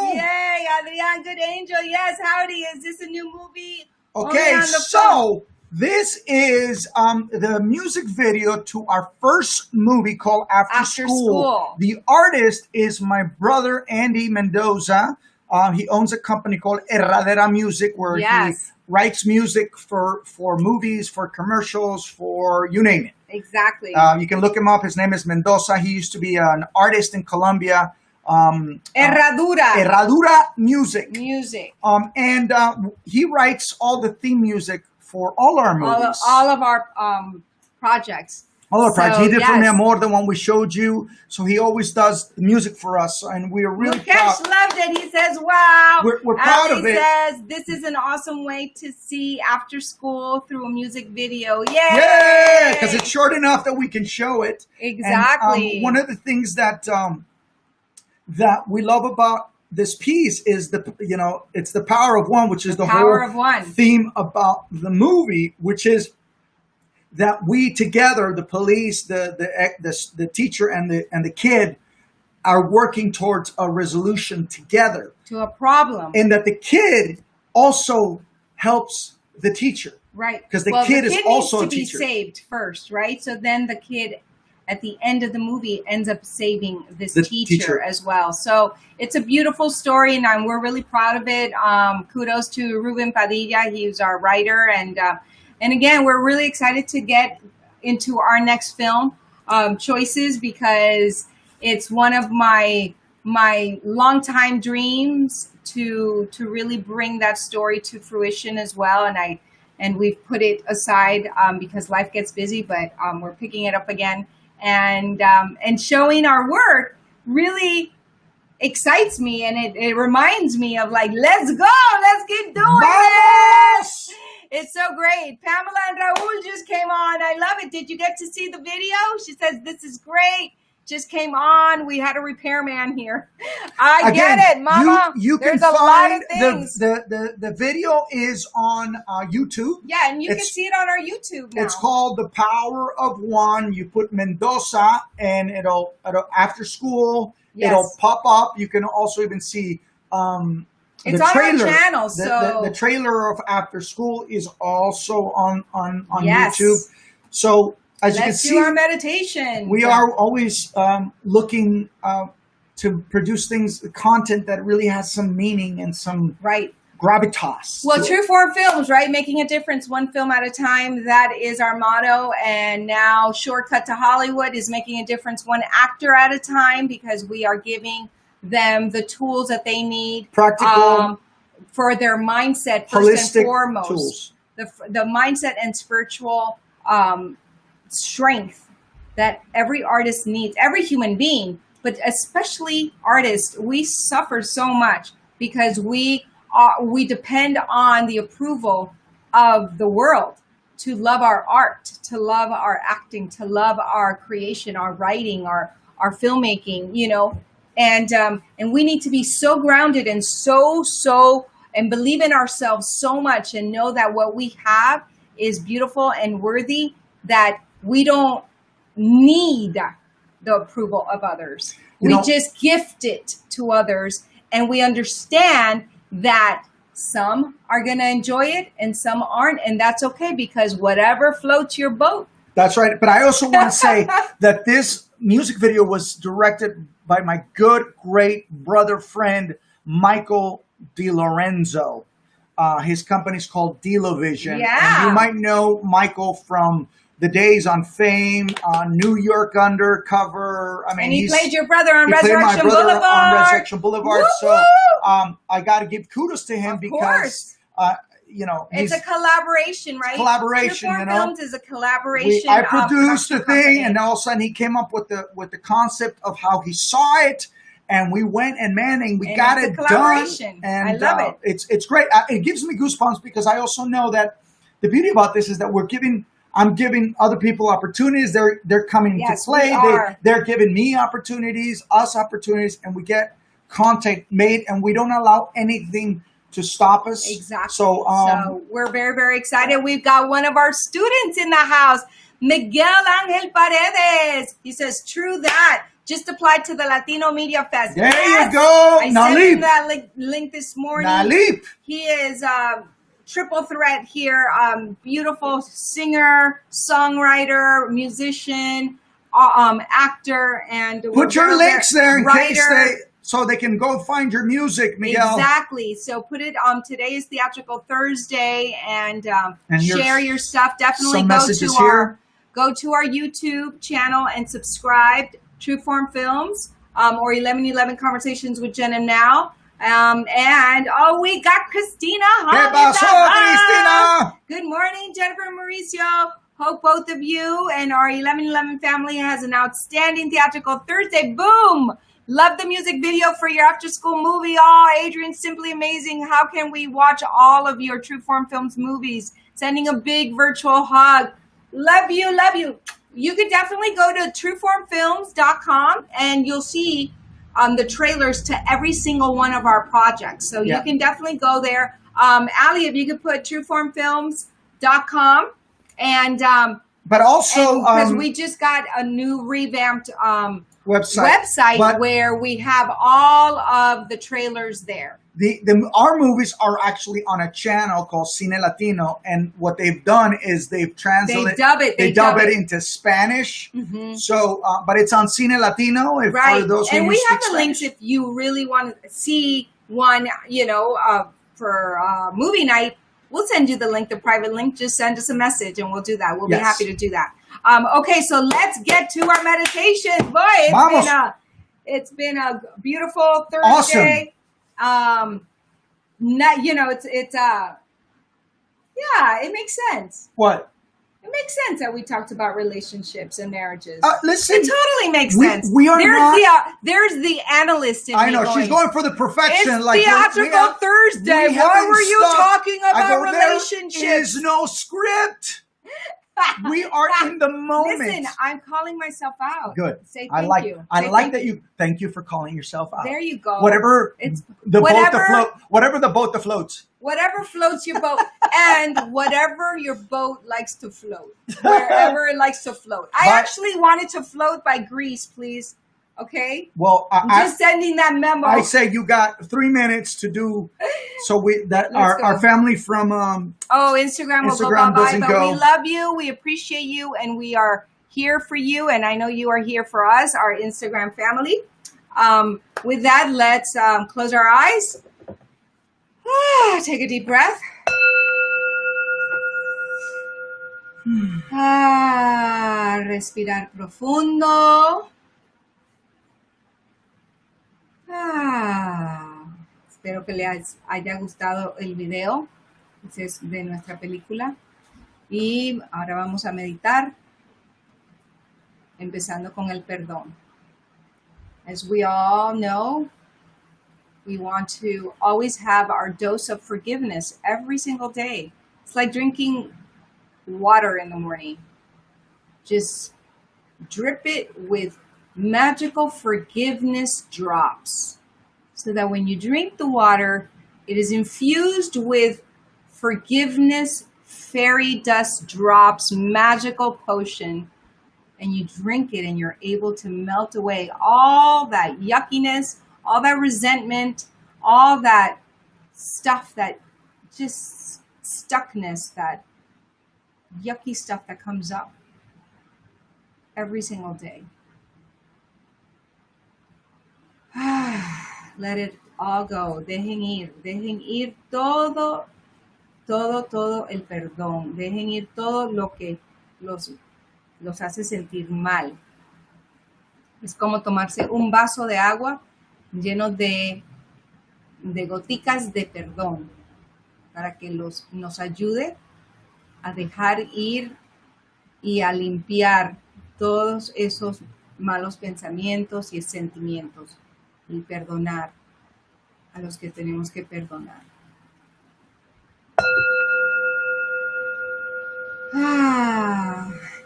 it. Yay, Adrian, good angel. Yes, howdy. Is this a new movie? Okay, Only on the phone. so this is the music video to our first movie called After School. The artist is my brother, Andy Mendoza. He owns a company called Herradera Music, where he writes music for movies, for commercials, for you name it. Exactly. You can look him up. His name is Mendoza. He used to be an artist in Colombia. Herradura Music. And he writes all the theme music for all our movies. All of our projects. All our projects. He did for Me Amor, the one we showed you. So he always does the music for us. And we're really proud. loved it. He says, wow. We're proud of it. He says, this is an awesome way to see After School through a music video. Yay! Yeah, because it's short enough that we can show it. Exactly. And, one of the things that we love about this piece is it's the power of one, which is the whole theme about the movie, which is that we together, the police, the teacher, and the kid, are working towards a resolution together to a problem, and that the kid also helps the teacher, right? Because the kid is also a teacher. Needs to be saved first, right? So then the kid, at the end of the movie, ends up saving this teacher as well. So it's a beautiful story, and we're really proud of it. Kudos to Ruben Padilla. He's our writer, and again, we're really excited to get into our next film choices, because it's one of my longtime dreams to really bring that story to fruition as well. And we've put it aside because life gets busy, but we're picking it up again. And showing our work really excites me, and it reminds me of let's go, let's keep doing it. It's so great. Pamela and Raul just came on. I love it. Did you get to see the video? She says, this is great. Just came on. We had a repairman here. I get it, Mama. You There's can a lot of find things. the video is on YouTube. Yeah, and you can see it on our YouTube now. It's called The Power of One. You put Mendoza, and it'll After School. Yes. It'll pop up. You can also even see it's the on trailer. Our channel. So the trailer of After School is also on YouTube. So as you can see, let's do our meditation. We are always looking to produce content that really has some meaning and some gravitas. Well, True Form Films, right? Making a difference one film at a time. That is our motto. And now Shortcut to Hollywood is making a difference one actor at a time, because we are giving them the tools that they need. Practical. For their mindset, first and foremost. Tools. The mindset and spiritual strength that every artist needs, every human being, but especially artists. We suffer so much because we depend on the approval of the world to love our art, to love our acting, to love our creation, our writing, our filmmaking, and we need to be so grounded and and believe in ourselves so much, and know that what we have is beautiful and worthy, that we don't need the approval of others. We just gift it to others, and we understand that some are going to enjoy it and some aren't, and that's okay, because whatever floats your boat. That's right. But I also want to say that this music video was directed by my great brother friend, Michael DiLorenzo. His company's called Delovision. Yeah. And you might know Michael from the days on Fame, New York Undercover. I mean, he played your brother on Resurrection Boulevard. On Resurrection Boulevard. Woo-hoo! So I got to give kudos to him, because it's a collaboration, right? Collaboration, Films is a collaboration. I produced the thing, and all of a sudden he came up with the concept of how he saw it, and we went and we got it done. And I love it. It's great. It gives me goosebumps, because I also know that the beauty about this is that I'm giving other people opportunities. They're coming to play. They're giving me opportunities, us opportunities, and we get content made, and we don't allow anything to stop us. Exactly. So we're very, very excited. We've got one of our students in the house, Miguel Angel Paredes. He says, true that. Just applied to the Latino Media Fest. There you go. I Now sent leap. him that link this morning. Now leap. He is triple threat here. Beautiful singer, songwriter, musician, actor, and Put your links there in case writer. so they can go find your music, Miguel. Exactly. So put it on. Today is Theatrical Thursday, and here's share your stuff. Definitely some go messages to here. our YouTube channel and subscribe. True Form Films or 1111 Conversations with Jen and Now. And we got Christina. ¿Qué pasó, Cristina? Good morning, Jennifer and Mauricio. Hope both of you and our 1111 family has an outstanding Theatrical Thursday. Boom! Love the music video for your after school movie. Oh, Adrian, simply amazing. How can we watch all of your True Form Films movies? Sending a big virtual hug. Love you, love you. You could definitely go to trueformfilms.com and you'll see the trailers to every single one of our projects. So you can definitely go there. Ali, if you could put trueformfilms.com and but also because we just got a new revamped website but where we have all of the trailers there. Our movies are actually on a channel called Cine Latino, and what they've done is they've translated. They dub it into Spanish. Mm-hmm. So, but it's on Cine Latino. Right, those who and we have the Spanish. links if you really want to see one. For movie night, we'll send you the link, the private link. Just send us a message, and we'll do that. We'll be happy to do that. Okay, so let's get to our meditation. Boy, it's been a beautiful Thursday. Awesome. It makes sense. What? It makes sense that we talked about relationships and marriages. Listen, it totally makes sense. We are there's the analyst in I know, me she's going for the perfection. It's Theatrical Thursday. Why were you talking about relationships? There is no script. We are in the moment. Listen, I'm calling myself out. Good. Say thank you. I like that you. Thank you for calling yourself out. There you go. Whatever the boat that floats. Whatever floats your boat, and whatever your boat likes to float, wherever it likes to float. I actually wanted to float by Greece, please. Okay. Well, I'm just sending that memo. I say you got 3 minutes to do. So our family from Instagram will Instagram go doesn't by, but go. we love you, we appreciate you, and we are here for you. And I know you are here for us, our Instagram family. With that, let's close our eyes. Take a deep breath. Respirar profundo. Espero que les haya gustado el video. Este es de nuestra película. Y ahora vamos a meditar, empezando con el perdón. As we all know, we want to always have our dose of forgiveness every single day. It's like drinking water in the morning. Just drip it with magical forgiveness drops, so that when you drink the water, it is infused with forgiveness fairy dust drops, magical potion, and you drink it and you're able to melt away all that yuckiness, all that resentment, all that stuff, that just stuckness, that yucky stuff that comes up every single day. Let it all go. Dejen ir todo el perdón. Dejen ir todo lo que los hace sentir mal. Es como tomarse un vaso de agua lleno de goticas de perdón, para que nos ayude a dejar ir y a limpiar todos esos malos pensamientos y sentimientos, y perdonar a los que tenemos que perdonar.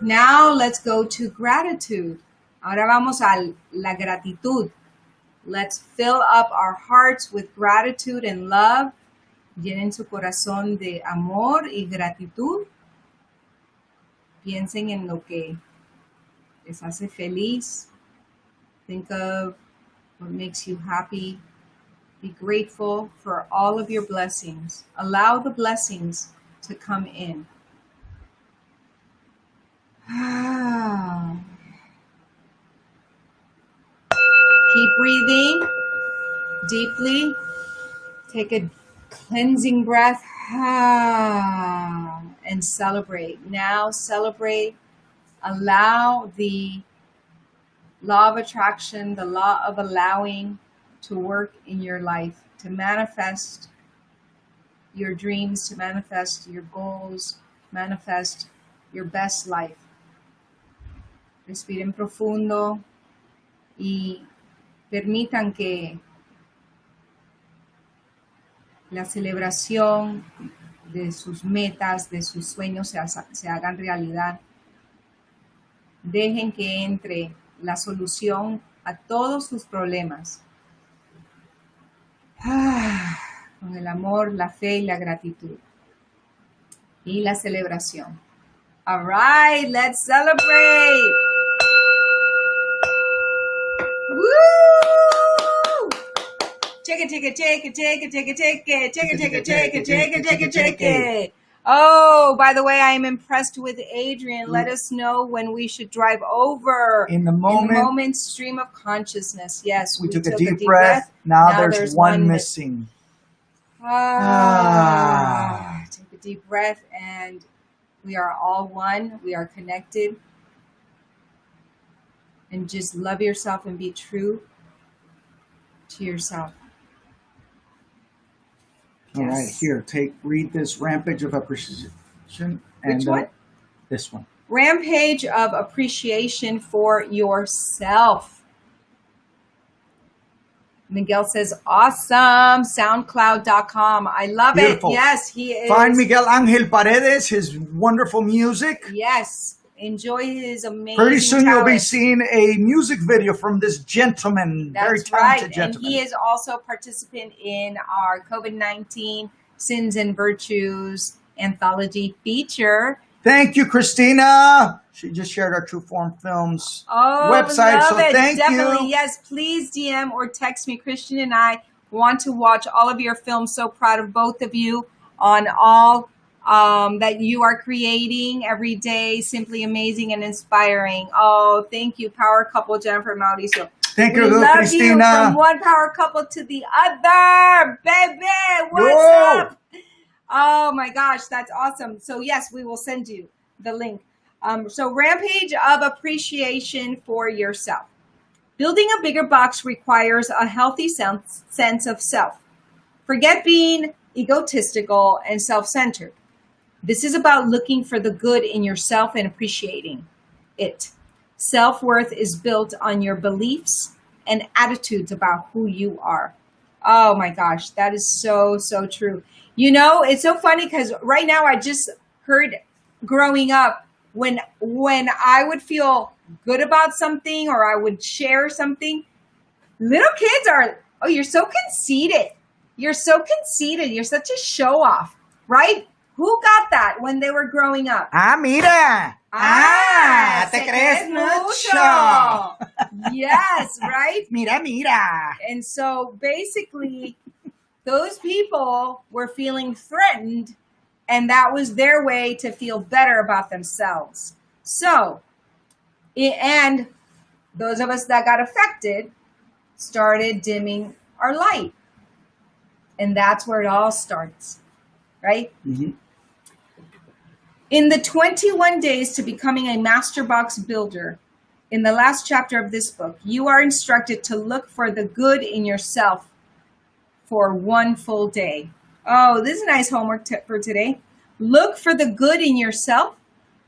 Now let's go to gratitude. Ahora vamos a la gratitud. Let's fill up our hearts with gratitude and love. Llenen su corazón de amor y gratitud. Piensen en lo que les hace feliz. Think of what makes you happy. Be grateful for all of your blessings. Allow the blessings to come in. Keep breathing deeply. Take a cleansing breath and celebrate. Now celebrate. Allow the law of attraction, the law of allowing to work in your life, to manifest your dreams, to manifest your goals, manifest your best life. Respiren profundo y permitan que la celebración de sus metas, de sus sueños se hagan realidad. Dejen que entre la solución a todos sus problemas. Con el amor, la fe y la gratitud. Y la celebración. All right, let's celebrate. Woo! Check it. Oh, by the way, I am impressed with Adrian. Let us know when we should drive over. In the moment stream of consciousness. Yes, we took a deep breath. Now there's one missing. Take a deep breath, and we are all one. We are connected. And just love yourself and be true to yourself. All right, here, read this Rampage of Appreciation. And, which one? This one. Rampage of Appreciation for Yourself. Miguel says, awesome. SoundCloud.com. I love Beautiful. it. Yes, he is. Find Miguel Angel Paredes, his wonderful music. Yes. Enjoy his amazing Pretty soon talent. you'll be seeing a music video from this gentleman. That's very talented right. gentleman. And he is also a participant in our COVID-19 Sins and Virtues anthology feature. Thank you, Christina. She just shared our True Form Films website. Love So it. thank Definitely. you. Yes, please DM or text me. Christian and I want to watch all of your films. So proud of both of you on all that you are creating every day. Simply amazing and inspiring. Oh, thank you, Power Couple Jennifer Mauricio. Thank We you, love Christina. you from one power couple to the other. Baby, what's Whoa. up? Oh my gosh, that's awesome. So yes, we will send you the link. So Rampage of Appreciation for Yourself. Building a bigger box requires a healthy sense of self. Forget being egotistical and self-centered. This is about looking for the good in yourself and appreciating it. Self-worth is built on your beliefs and attitudes about who you are. Oh my gosh, that is so, so true. You know, it's so funny because right now I just heard growing up when I would feel good about something or I would share something, little kids are, oh, you're so conceited. You're so conceited. You're such a show off, right? Who got that when they were growing up? Mira. Te crees mucho. Yes, right? Mira. And so basically, those people were feeling threatened, and that was their way to feel better about themselves. So, and those of us that got affected started dimming our light. And that's where it all starts, right? Mm-hmm. In the 21 days to becoming a master box builder, in the last chapter of this book, you are instructed to look for the good in yourself for one full day. Oh, this is a nice homework tip for today. Look for the good in yourself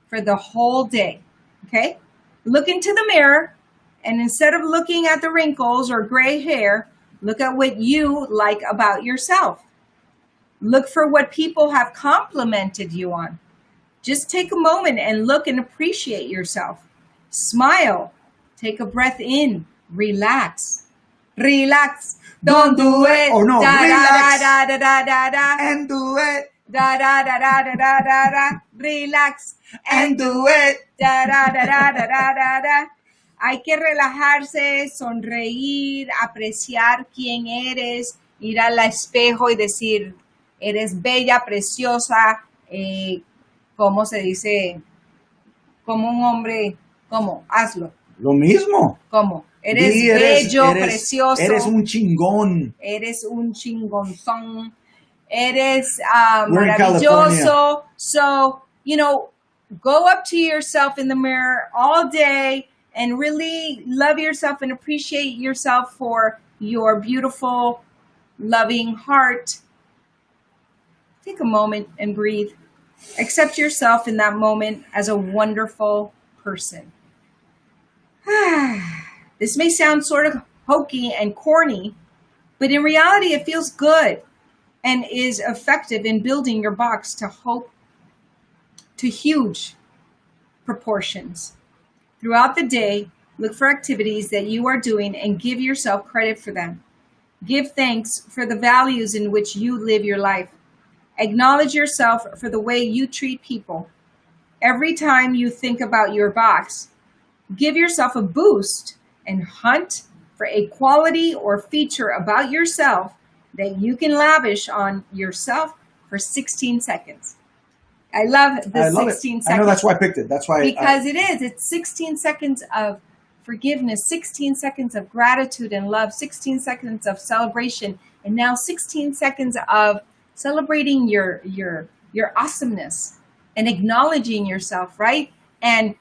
for the whole day, okay? Look into the mirror, and instead of looking at the wrinkles or gray hair, look at what you like about yourself. Look for what people have complimented you on. Just take a moment and look and appreciate yourself. Smile. Take a breath in. Relax. Relax. Don't do it. Oh no, da, relax. Da, da, da, da, da, da. And do it. Da da da da da da da da. Relax And do it. Da da da da da da da da. Hay que relajarse, sonreír, apreciar quién eres, ir al espejo y decir, eres bella, preciosa, ¿cómo se dice? Como un hombre, ¿cómo? Hazlo. Lo mismo. ¿Cómo? Eres Di, bello, precioso. Eres un chingón. Eres un chingonzón. Eres We're in maravilloso. So, go up to yourself in the mirror all day and really love yourself and appreciate yourself for your beautiful, loving heart. Take a moment and breathe. Accept yourself in that moment as a wonderful person. This may sound sort of hokey and corny, but in reality, it feels good and is effective in building your box to huge proportions. Throughout the day, look for activities that you are doing and give yourself credit for them. Give thanks for the values in which you live your life. Acknowledge yourself for the way you treat people. Every time you think about your box, give yourself a boost and hunt for a quality or feature about yourself that you can lavish on yourself for 16 seconds. I love the 16 seconds. I know, that's why I picked it. That's why. Because it's 16 seconds of forgiveness, 16 seconds of gratitude and love, 16 seconds of celebration, and now 16 seconds of celebrating your awesomeness and acknowledging yourself, right? And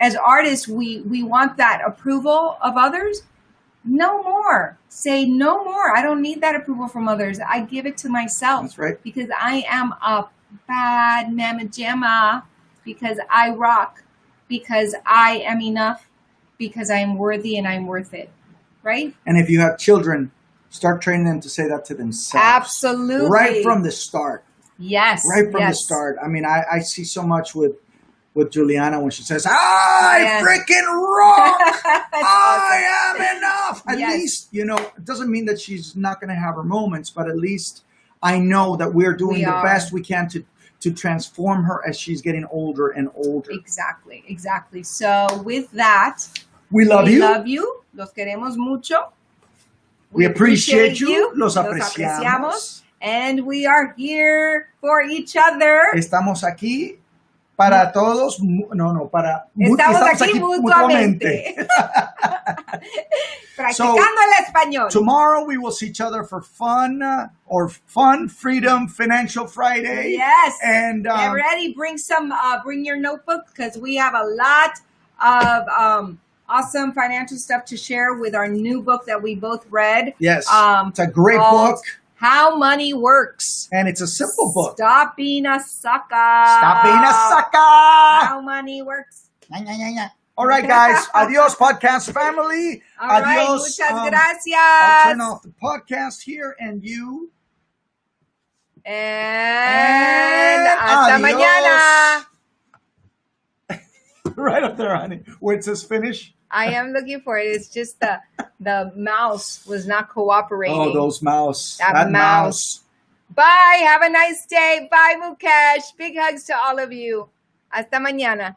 as artists, we want that approval of others. No more. Say no more. I don't need that approval from others. I give it to myself. That's right. Because I am a bad mama jamma, because I rock, because I am enough, because I am worthy and I'm worth it. Right? And if you have children, start training them to say that to themselves. Absolutely. Right from the start. Yes. Right from the start. I mean, I see so much with Juliana when she says, I freaking rock. I am enough. At least, it doesn't mean that she's not going to have her moments, but at least I know that we're doing the best we can to transform her as she's getting older and older. Exactly. So with that, we love you. Love you. Los queremos mucho. We appreciate you. Los apreciamos. And we are here for each other. Estamos aquí para todos. Estamos aquí mutuamente. Practicando el español. Tomorrow we will see each other for fun, freedom, financial Friday. Yes. And get ready. Bring your notebook, because we have a lot of awesome financial stuff to share with our new book that we both read. Yes. It's a great book. How Money Works. And it's a simple book. Stop being a sucker. How Money Works. All right, guys. Adios, podcast family. All right, Adios. muchas gracias. I'll turn off the podcast here, and you. And hasta mañana. Right up there, honey, where it says finish. I am looking for it. It's just the mouse was not cooperating. Oh, those mouse. That mouse. Bye. Have a nice day. Bye, Mukesh. Big hugs to all of you. Hasta mañana.